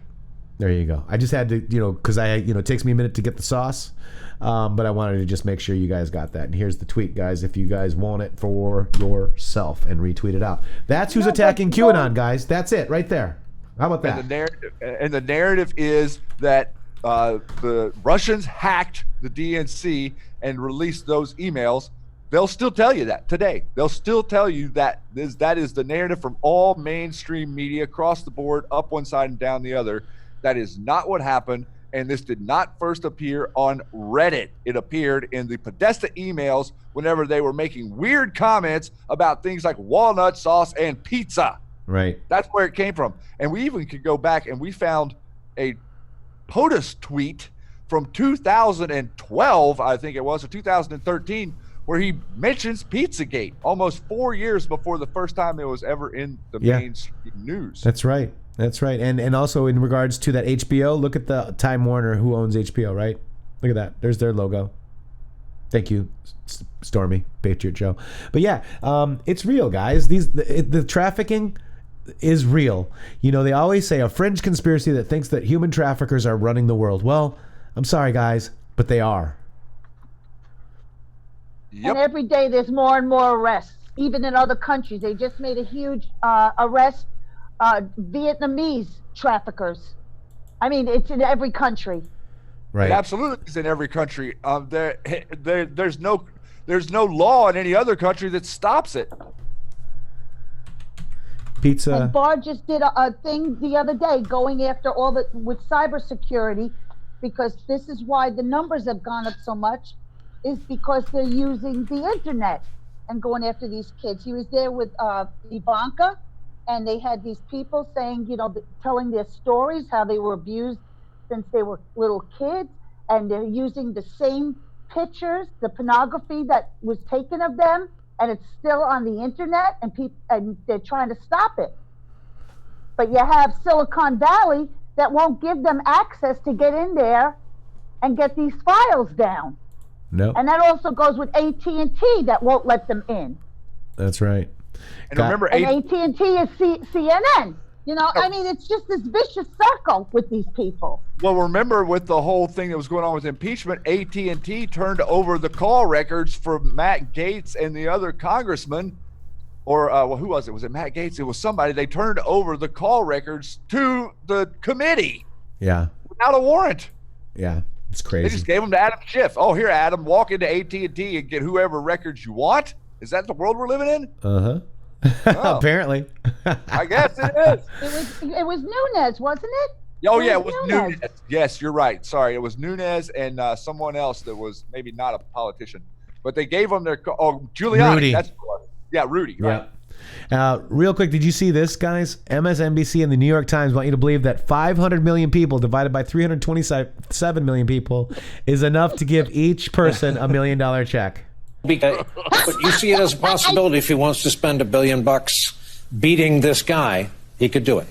There you go. I just had to, because it takes me a minute to get the sauce, but I wanted to just make sure you guys got that. And here's the tweet, guys, if you guys want it for yourself, and retweet it out. That's who's attacking QAnon, guys. That's it right there. How about that? And the narrative is that the Russians hacked the DNC and released those emails. They'll still tell you that today. They'll still tell you that is the narrative from all mainstream media across the board, up one side and down the other. That is not what happened, and this did not first appear on Reddit. It appeared in the Podesta emails whenever they were making weird comments about things like walnut sauce and pizza. Right. That's where it came from. And we even could go back, and we found a POTUS tweet from 2012, I think it was, or 2013, where he mentions Pizzagate almost 4 years before the first time it was ever in the mainstream news. That's right. That's right. And also in regards to that HBO, look at the Time Warner, who owns HBO, right? Look at that. There's their logo. Thank you, Stormy, Patriot Joe. But yeah, it's real, guys. The trafficking is real. They always say a fringe conspiracy that thinks that human traffickers are running the world. Well, I'm sorry, guys, but they are. Yep. And every day there's more and more arrests, even in other countries. They just made a huge arrest. Vietnamese traffickers. I mean, it's in every country. Right. It absolutely is in every country. There's no law in any other country that stops it. Pizza. And Barr just did a thing the other day going after with cybersecurity, because this is why the numbers have gone up so much, is because they're using the internet and going after these kids. He was there with Ivanka. And they had these people saying, telling their stories, how they were abused since they were little kids. And they're using the same pictures, the pornography that was taken of them, and it's still on the internet, and they're trying to stop it. But you have Silicon Valley that won't give them access to get in there and get these files down. No. And that also goes with AT&T that won't let them in. That's right. And remember, AT&T is CNN. I mean, it's just this vicious circle with these people. Well, remember with the whole thing that was going on with impeachment, AT&T turned over the call records for Matt Gaetz and the other congressman, or who was it? Was it Matt Gaetz? It was somebody. They turned over the call records to the committee. Yeah. Without a warrant. Yeah, it's crazy. They just gave them to Adam Schiff. Oh, here, Adam, walk into AT&T and get whoever records you want. Is that the world we're living in? Uh-huh. Oh. Apparently. I guess it is. It was Nunes, wasn't it? Oh, yeah, it was Nunes. Yes, you're right. Sorry, it was Nunes and someone else that was maybe not a politician. But they gave them their Giuliani. Rudy. That's what it was. Yeah, Rudy. Right. Yeah. Real quick, did you see this, guys? MSNBC and the New York Times want you to believe that 500 million people divided by 327 million people is enough to give each person $1 million check. But you see it as a possibility if he wants to spend $1 billion beating this guy, he could do it.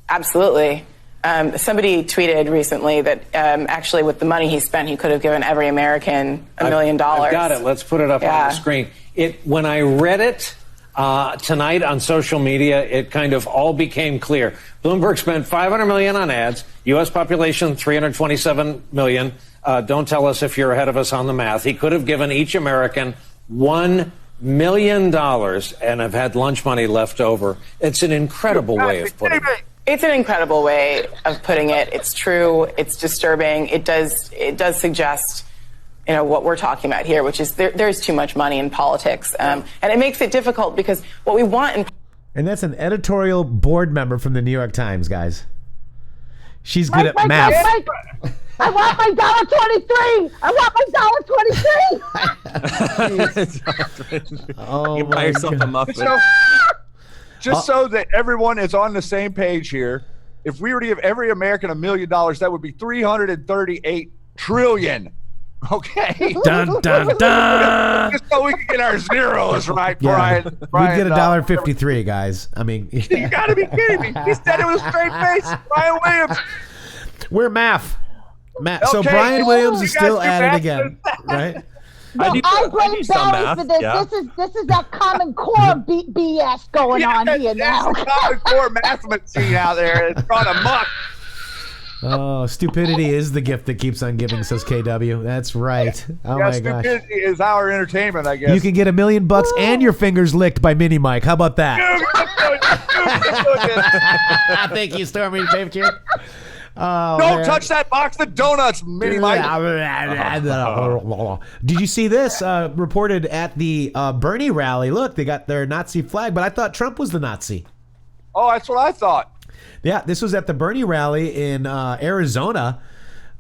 Absolutely. Somebody tweeted recently that actually with the money he spent, he could have given every American $1 million. I've got it. Let's put it up on the screen. When I read it tonight on social media, it kind of all became clear. Bloomberg spent $500 million on ads. U.S. population 327 million. Don't tell us if you're ahead of us on the math. He could have given each American $1 million and have had lunch money left over. It's an incredible way of putting it. It's an incredible way of putting it. It's true. It's disturbing. It does suggest, what we're talking about here, which is there's too much money in politics, and it makes it difficult because what we want. And that's an editorial board member from the New York Times, guys. She's good at math. I want my $1.23. I want my $1.23. Oh, you buy yourself a muffin. Just so that everyone is on the same page here, if we were to give every American $1 million, that would be 338 trillion. Okay. Dun, dun, dun. Just so we can get our zeros right, Yeah. Brian. We'd get $1.53, guys. I mean, You got to be kidding me. He said it with a straight face. Brian Williams. We're math. So Okay. Brian Williams is You guys still do at it math. again, right? No, I blame Barry for this. This is that Common Core BS going on here now. There's a Common Core math machine out there. It's run amok. Oh, stupidity is the gift that keeps on giving, says KW. That's right. Oh my gosh. Stupidity is our entertainment, I guess. You can get $1 million and your fingers licked by Mini Mike. How about that? Thank you, Stormy Picture. Oh, Don't touch that box of donuts, Mini Mike. Did you see this? Reported at the Bernie rally. Look, they got their Nazi flag, but I thought Trump was the Nazi. Oh, that's what I thought. Yeah, this was at the Bernie rally in Arizona.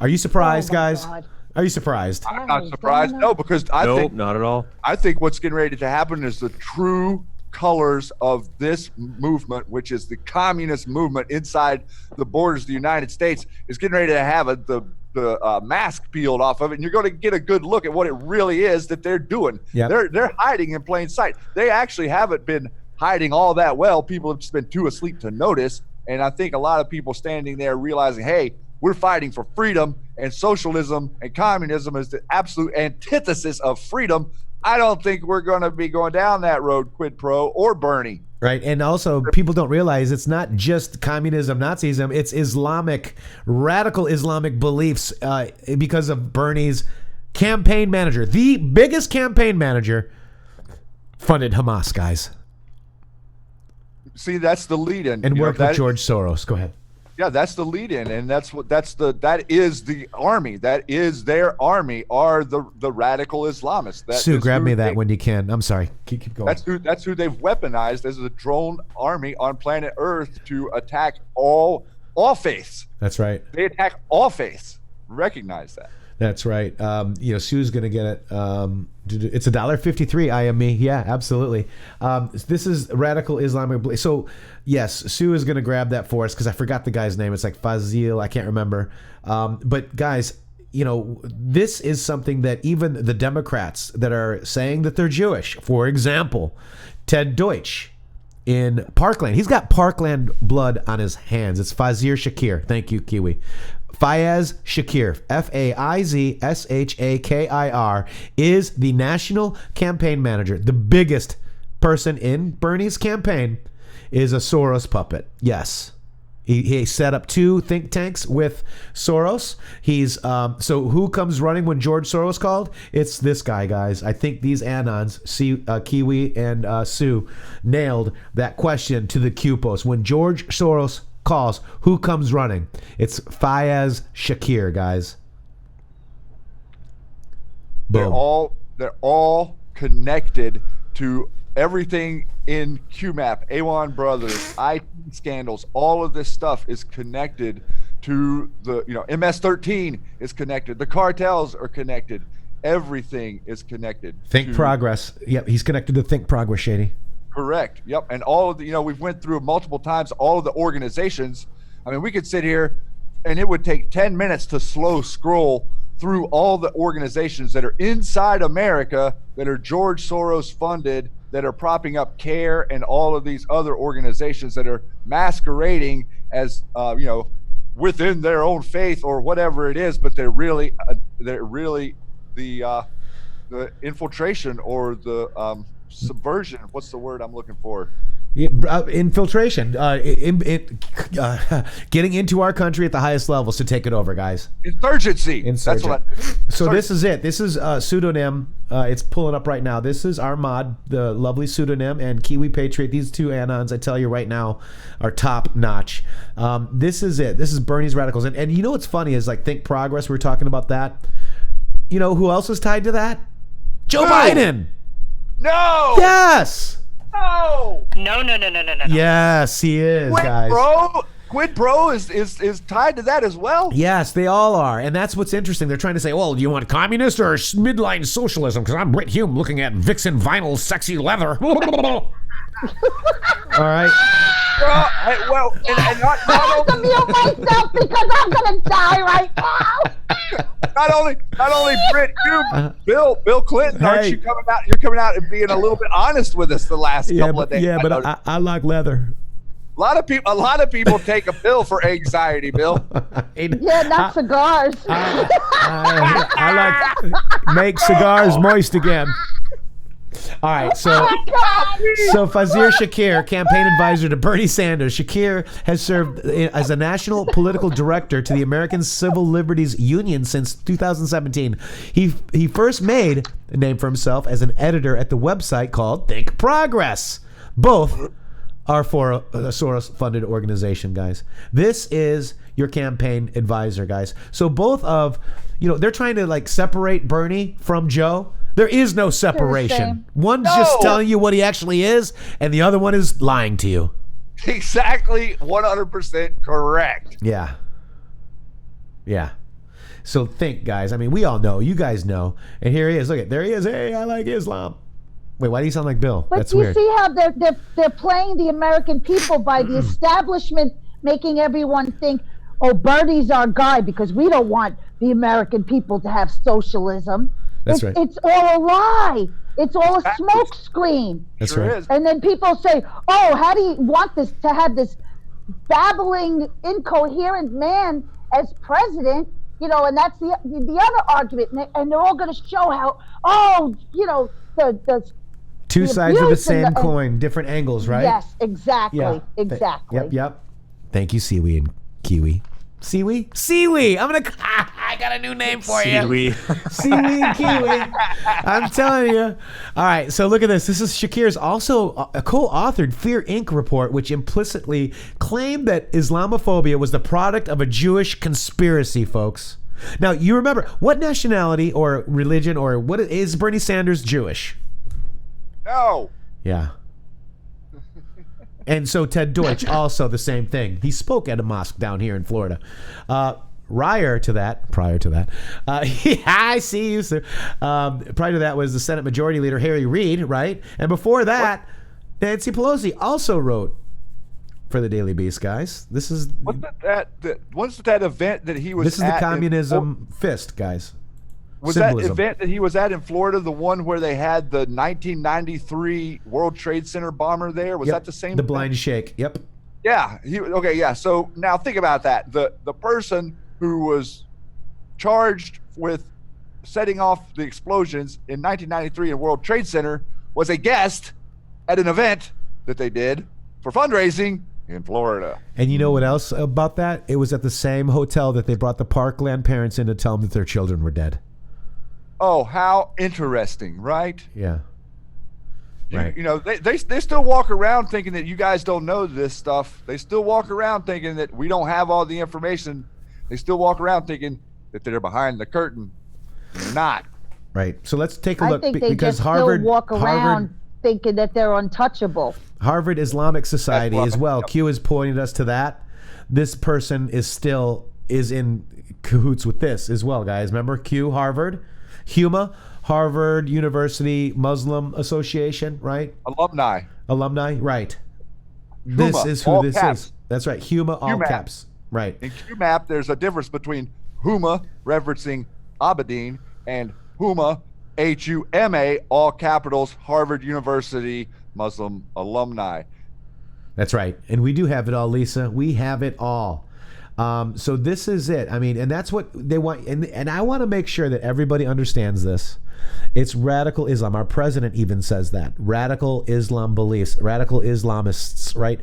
Are you surprised, guys? God. Are you surprised? I'm not surprised. No, because I think not at all. I think what's getting ready to happen is the true colors of this movement, which is the communist movement inside the borders of the United States, is getting ready to have the mask peeled off of it, and you're going to get a good look at what it really is that they're doing. Yep. They're hiding in plain sight. They actually haven't been hiding all that well. People have just been too asleep to notice, and I think a lot of people standing there realizing, hey, we're fighting for freedom, and socialism and communism is the absolute antithesis of freedom. I don't think we're going to be going down that road, quid pro or Bernie. Right. And also, people don't realize it's not just communism, Nazism. It's Islamic, radical Islamic beliefs because of Bernie's campaign manager. The biggest campaign manager funded Hamas, guys. See, that's the lead-in. And worked with George Soros. Go ahead. Yeah, that's the lead-in, and that is the army. That is their army. Are the radical Islamists? Sue, grab me that when you can. I'm sorry. Keep going. That's who they've weaponized as a drone army on planet Earth to attack all faiths. That's right. They attack all faiths. Recognize that. That's right. Sue's going to get it. It's $1.53 IME. Yeah, absolutely. This is radical Islamic. So, yes, Sue is going to grab that for us because I forgot the guy's name. It's like Fazil. I can't remember. But, guys, this is something that even the Democrats that are saying that they're Jewish, for example, Ted Deutsch in Parkland. He's got Parkland blood on his hands. It's Fazir Shakir. Thank you, Kiwi. Fayez Shakir, Faizshakir, is the national campaign manager. The biggest person in Bernie's campaign is a Soros puppet. Yes. He set up 2 think tanks with Soros. He's so who comes running when George Soros called? It's this guy, guys. I think these Anons, Kiwi and Sue, nailed that question to the Q post. When George Soros calls, who comes running? It's Fayez Shakir, guys. Boom. They're all connected to everything in QMAP, A1 Brothers, IT scandals. All of this stuff is connected to the MS-13 is connected. The cartels are connected. Everything is connected. Think Progress. Yep, he's connected to Think Progress, Shady. Correct. Yep. And all of the, we've went through multiple times, all of the organizations. I mean, we could sit here and it would take 10 minutes to slow scroll through all the organizations that are inside America that are George Soros funded that are propping up CARE and all of these other organizations that are masquerading as within their own faith or whatever it is, but they're really the infiltration or the subversion. What's the word I'm looking for? Infiltration, getting into our country at the highest levels to take it over, guys. Insurgency. That's what this is it. This is a pseudonym. It's pulling up right now. This is Armad, the lovely pseudonym, and Kiwi Patriot. These two Anons, I tell you right now, are top notch. This is it. This is Bernie's radicals. And you know what's funny is, like, Think Progress, we were talking about that. You know who else is tied to that? Joe Biden. No. Yes. No. No. Yes, he is, guys. Quid Pro is tied to that as well. Yes, they all are, and that's what's interesting. They're trying to say, well, do you want communist or midline socialism? Because I'm Brit Hume looking at Vixen vinyl sexy leather. All right. And not I have to mute myself because I'm gonna die right now. Not only Brit Hume, Bill Clinton. Aren't you coming out? You're coming out and being a little bit honest with us the last couple of days. Yeah, but I like leather. A lot of people take a pill for anxiety, Bill. Yeah, not cigars. I like make cigars moist again. All right, so Fazir Shakir, campaign advisor to Bernie Sanders. Shakir has served as a national political director to the American Civil Liberties Union since 2017. He first made a name for himself as an editor at the website called Think Progress. Both are for a Soros-funded organization, guys. This is your campaign advisor, guys. So both of, they're trying to like separate Bernie from Joe. There is no separation. One's just telling you what he actually is, and the other one is lying to you. Exactly 100% correct. Yeah. So think, guys. I mean, we all know. You guys know. And here he is. Look at, there he is. Hey, I like Islam. Wait, why do you sound like Bill? But that's you weird. See how they're playing the American people by the establishment making everyone think, oh, Bernie's our guy because we don't want the American people to have socialism. That's right. It's all a lie. It's all a smoke screen. That's right. And then people say, oh, how do you want this to have this babbling, incoherent man as president? And that's the other argument. And they're all going to show how, the two sides of the same coin, different angles, right? Yes, exactly. Yeah. Exactly. Yep. Thank you, Siwi and Kiwi. Siwi. I got a new name for you. Siwi and Kiwi. I'm telling you. All right, so look at this. This is Shakir's also a co-authored Fear Inc. report, which implicitly claimed that Islamophobia was the product of a Jewish conspiracy, folks. Now, you remember, what nationality or religion or what is Bernie Sanders Jewish? No. Yeah. And so Ted Deutsch, also the same thing. He spoke at a mosque down here in Florida. Prior to that, I see you, sir. Prior to that was the Senate Majority Leader Harry Reid, right? And before that, Nancy Pelosi also wrote for the Daily Beast, guys. This is what's that event that he was? This is the communism fist, guys. Was symbolism. That event that he was at in Florida the one where they had the 1993 World Trade Center bomber there? Was that the same? The blind shake. Yep. Yeah. Yeah. So now think about that. The person who was charged with setting off the explosions in 1993 in World Trade Center was a guest at an event that they did for fundraising in Florida. And you know what else about that? It was at the same hotel that they brought the Parkland parents in to tell them that their children were dead. Oh, how interesting, right? Yeah. Right. They still walk around thinking that you guys don't know this stuff. They still walk around thinking that we don't have all the information. They still walk around thinking that they're behind the curtain. They're not. Right. So let's take a look. I think they just still walk around thinking that they're untouchable. Harvard Islamic Society as well. Q has pointed us to that. This person is in cahoots with this as well, guys. Remember Q, Harvard? HUMA, Harvard University Muslim Association, right? Alumni, right. HUMA, this is who this caps. is. That's right, HUMA, all caps. Right. In QMAP, there's a difference between HUMA, referencing Abedin, and HUMA, HUMA, all capitals, Harvard University Muslim alumni. That's right. And we do have it all, Lisa. We have it all. So this is it. I mean, and that's what they want. And I want to make sure that everybody understands this. It's radical Islam. Our president even says that. Radical Islam beliefs, radical Islamists, right?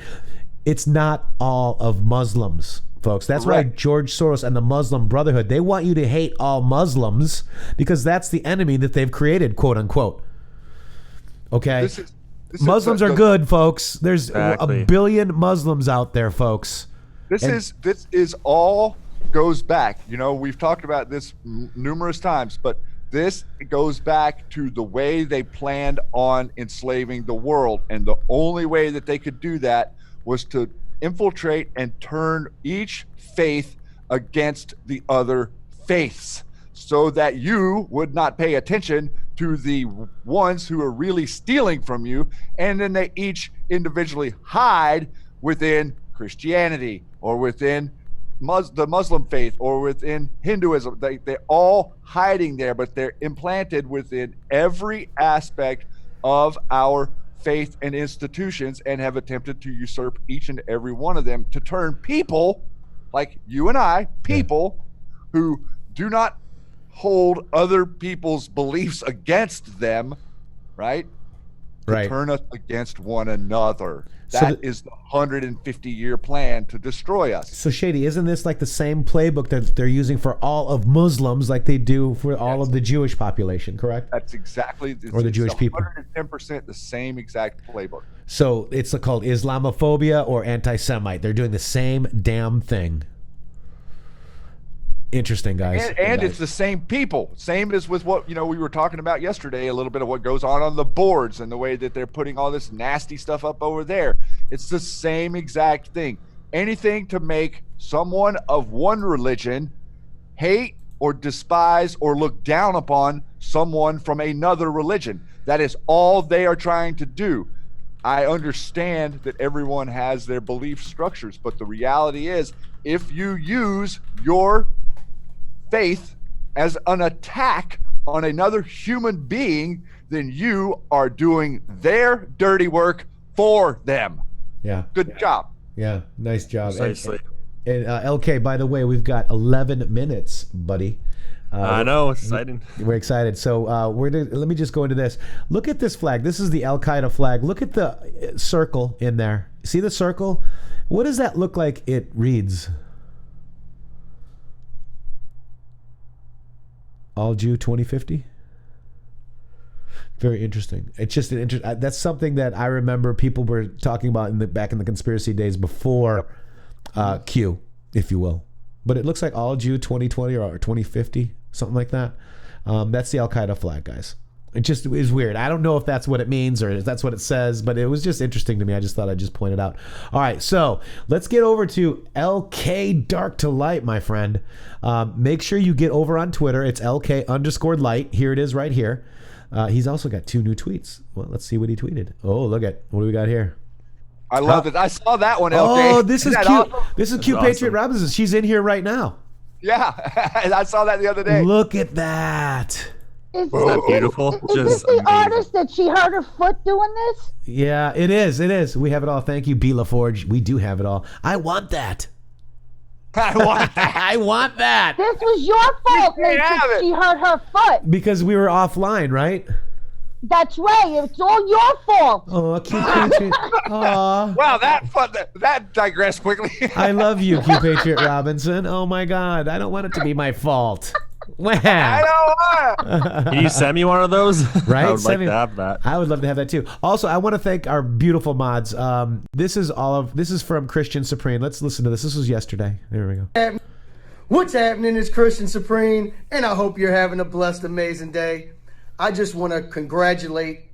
It's not all of Muslims, folks. That's why George Soros and the Muslim Brotherhood, they want you to hate all Muslims because that's the enemy that they've created, quote unquote. Okay? Muslims are good, folks. There's a billion Muslims out there, folks. This is all goes back. You know, we've talked about this numerous times, but this goes back to the way they planned on enslaving the world. And the only way that they could do that was to infiltrate and turn each faith against the other faiths so that you would not pay attention to the ones who are really stealing from you. And then they each individually hide within Christianity or within the Muslim faith or within Hinduism. They're all hiding there, but they're implanted within every aspect of our faith and institutions and have attempted to usurp each and every one of them to turn people like you and I, people who do not hold other people's beliefs against them, right? To turn us against one another. That is the 150-year plan to destroy us. So, Shady, isn't this like the same playbook that they're using for all of Muslims like they do for all of the Jewish population, correct? That's exactly. Or the Jewish people. 110% the same exact playbook. So it's called Islamophobia or anti-Semite. They're doing the same damn thing. Interesting, guys. And it's the same people. Same as with what, we were talking about yesterday, a little bit of what goes on the boards and the way that they're putting all this nasty stuff up over there. It's the same exact thing. Anything to make someone of one religion hate or despise or look down upon someone from another religion. That is all they are trying to do. I understand that everyone has their belief structures, but the reality is if you use your faith as an attack on another human being, then you are doing their dirty work for them. Yeah. Good job. Yeah. Nice job. Precisely. And LK, by the way, we've got 11 minutes, buddy. I know, it's exciting. We're excited. So let me just go into this. Look at this flag. This is the Al Qaeda flag. Look at the circle in there. See the circle? What does that look like it reads? All Jew 2050. Very interesting. It's just an that's something that I remember people were talking about back in the conspiracy days before Q, if you will. But it looks like all Jew 2020 or 2050, something like that. That's the Al Qaeda flag, guys. It just is weird. I don't know if that's what it means or if that's what it says, but it was just interesting to me. I just thought I'd just point it out. All right, so let's get over to LK Dark to Light, my friend. Make sure you get over on Twitter. It's LK_light. Here it is right here. He's also got 2 new tweets. Well, let's see what he tweeted. Oh, look at what do we got here? I love it. I saw that one, LK. Oh, this is cute. Awesome? This is cute. Patriot Robinson. She's in here right now. Yeah, I saw that the other day. Look at that. Is that beautiful? Is this the artist that she hurt her foot doing this? Yeah, it is. It is. We have it all. Thank you, B. LaForge. We do have it all. I want that. I want that. I want that. This was your fault, Matrixxx. She hurt her foot. Because we were offline, right? That's right. It's all your fault. Oh, cute Patriot. Aw. Wow, that digressed quickly. I love you, Q Patriot Robinson. Oh my God, I don't want it to be my fault. Wow. I don't want. Can you send me one of those? Right? I would like to have that. I would love to have that too. Also, I want to thank our beautiful mods. This is from Christian Supreme. Let's listen to this. This was yesterday. There we go. What's happening is Christian Supreme, and I hope you're having a blessed, amazing day. I just want to congratulate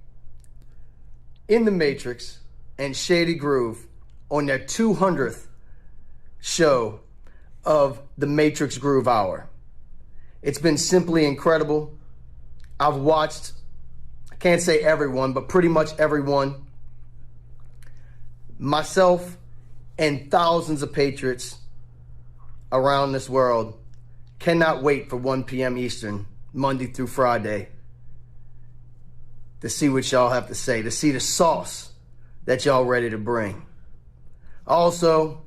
intheMatrixxx and Shady Grooove on their 200th show of the Matrixxx Groove Hour. It's been simply incredible. I've watched, I can't say everyone, but pretty much everyone. Myself and thousands of Patriots around this world cannot wait for 1 p.m. Eastern, Monday through Friday, to see what y'all have to say, to see the sauce that y'all ready to bring. Also,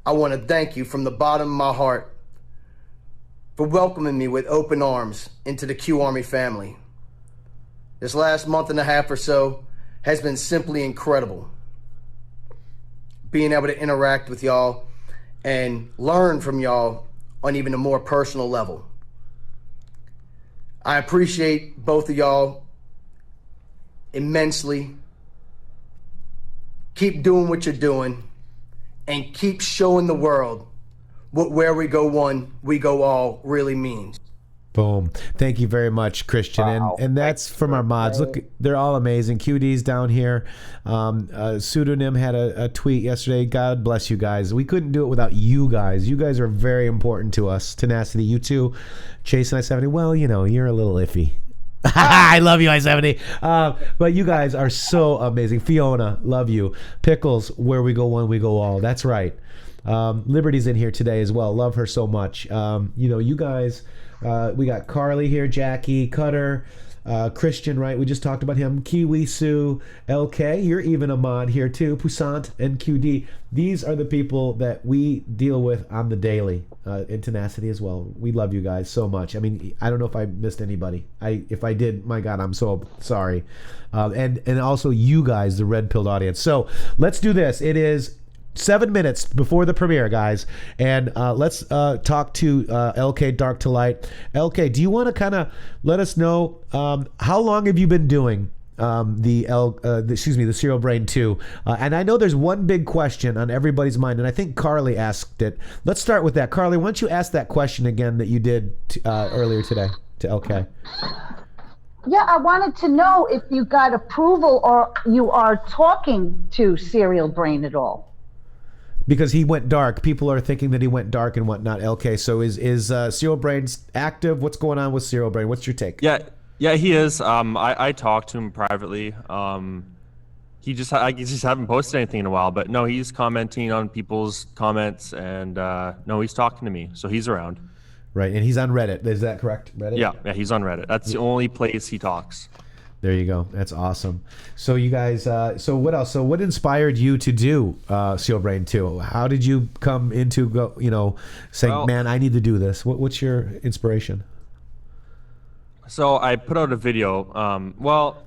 I want to thank you from the bottom of my heart for welcoming me with open arms into the Q Army family. This last month and a half or so has been simply incredible. Being able to interact with y'all and learn from y'all on even a more personal level. I appreciate both of y'all immensely. Keep doing what you're doing and keep showing the world what where we go one, we go all really means. Boom. Thank you very much, Christian. Wow. And that's from our mods. Look, they're all amazing. QD's down here. Pseudonym had a tweet yesterday. God bless you guys. We couldn't do it without you guys. You guys are very important to us. Tenacity, you too. Chase and I-70, well, you know, you're a little iffy. I love you, I-70. But you guys are so amazing. Fiona, love you. Pickles, where we go one, we go all. That's right. Liberty's in here today as well. Love her so much. You know, you guys... we got Karli here, Jackie, Cutter, Christian, right? We just talked about him. Kiwi, Sue, LK. You're even a mod here too. Poussant and QD. These are the people that we deal with on the daily. And Tenacity as well. We love you guys so much. I mean, I don't know if I missed anybody. If I did, my God, I'm so sorry. And also you guys, the red pilled audience. So let's do this. It is 7 minutes before the premiere, guys, and let's talk to LK Dark to Light. LK, do you want to kind of let us know how long have you been doing the Serial Brain 2? And I know there's one big question on everybody's mind, and I think Karli asked it. Let's start with that. Karli, why don't you ask that question again that you did earlier today to LK? Yeah, I wanted to know if you got approval or you are talking to Serial Brain at all. Because he went dark. People are thinking that he went dark and whatnot. LK, so is Serial Brain active? What's going on with Serial Brain? What's your take? Yeah, he is. I talked to him privately. He just I just haven't posted anything in a while, but no, he's commenting on people's comments, and no, he's talking to me, so he's around. Right, and he's on Reddit. Is that correct? Reddit? Yeah, he's on Reddit. That's the only place he talks. There you go. That's awesome. So you guys, so what else? So what inspired you to do Serial Brain 2? How did you come into, saying, well, man, I need to do this? What's your inspiration? So I put out a video. Well,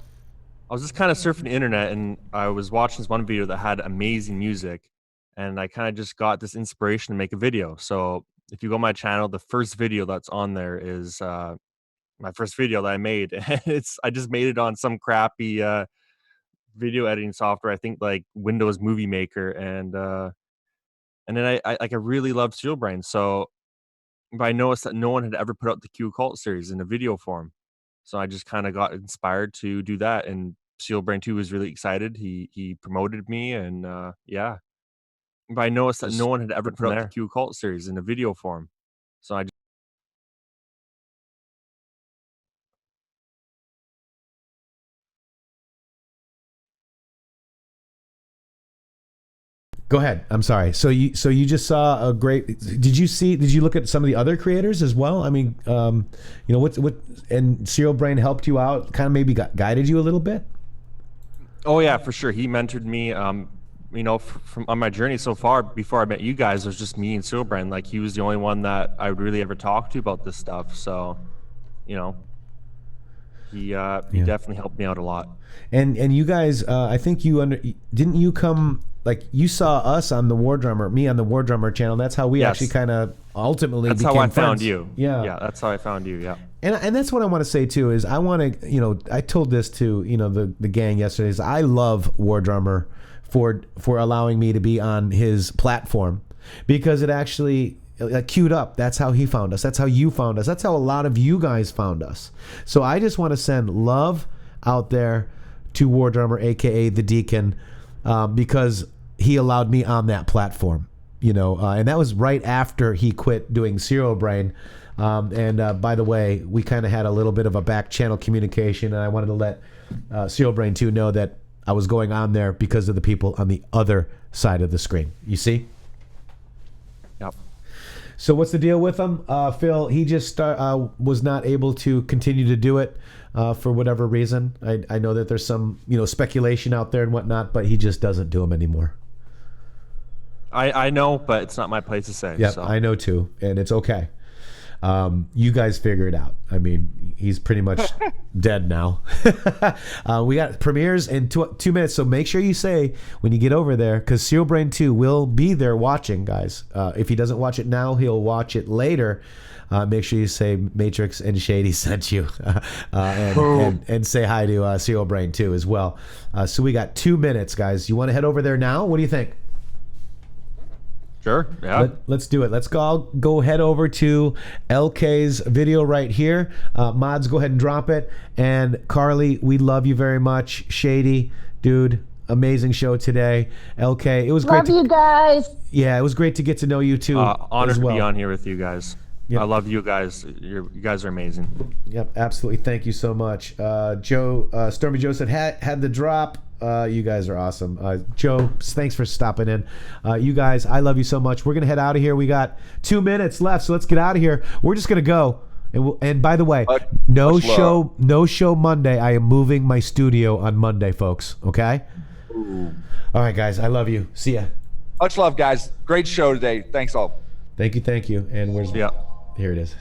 I was just kind of surfing the internet, and I was watching this one video that had amazing music, and I kind of just got this inspiration to make a video. So if you go on my channel, the first video that's on there is... my first video that I made. I just made it on some crappy video editing software. I think like Windows Movie Maker, and then I really loved Serial Brain. So, but I noticed that no one had ever put out the Q Cult series in a video form. So I just kind of got inspired to do that. And Serial Brain 2 was really excited. He promoted me, and yeah. But I noticed that no one had ever put out the Q Cult series in a video form. So I Go ahead. I'm sorry. So you just saw a great. Did you look at some of the other creators as well? I mean, what and Serial Brain helped you out, kind of maybe guided you a little bit. Oh yeah, for sure. He mentored me. From on my journey so far. Before I met you guys, it was just me and Serial Brain. Like, he was the only one that I would really ever talk to about this stuff. So, he definitely helped me out a lot. And you guys, I think didn't you come, like, you saw us on the War Drummer, me on the War Drummer channel. That's how we actually kind of ultimately became friends. That's how I found you. Yeah, that's how I found you. Yeah. And that's what I want to say too, is I want to, I told this to, the gang yesterday, is I love War Drummer for allowing me to be on his platform, because it actually queued up. That's how he found us. That's how you found us. That's how a lot of you guys found us. So I just want to send love out there to War Drummer, aka the Deacon, because he allowed me on that platform, and that was right after he quit doing Serial Brain. And by the way, we kind of had a little bit of a back channel communication, and I wanted to let Serial Brain 2 know that I was going on there because of the people on the other side of the screen. You see? Yep. So what's the deal with him, Phil? He just was not able to continue to do it for whatever reason. I know that there's some speculation out there and whatnot, but he just doesn't do them anymore. I know, but it's not my place to say. Yeah, so. I know too, and it's okay. You guys figure it out. I mean, he's pretty much dead now. We got premieres in 2 minutes, so make sure you say when you get over there, because Serial Brain 2 will be there watching, guys. If he doesn't watch it now, he'll watch it later. Make sure you say Matrixxx and Shady sent you, and say hi to Serial Brain 2 as well. So we got 2 minutes, guys. You want to head over there now? What do you think? Sure. Yeah. Let's do it. Let's go head over to LK's video right here. Mods, go ahead and drop it. And Karli, we love you very much. Shady, dude, amazing show today. LK, it was great. Love you guys. Yeah, it was great to get to know you too. Honored to be on here with you guys. Yep. I love you guys. You guys are amazing. Yep, absolutely. Thank you so much. Stormy Joe said had the drop. You guys are awesome. Joe, thanks for stopping in. You guys, I love you so much. We're going to head out of here. We got 2 minutes left, so let's get out of here. We're just going to go. And by the way, no show Monday. I am moving my studio on Monday, folks. Okay? Ooh. All right, guys. I love you. See ya. Much love, guys. Great show today. Thanks all. Thank you. And where's... Yeah. Here it is.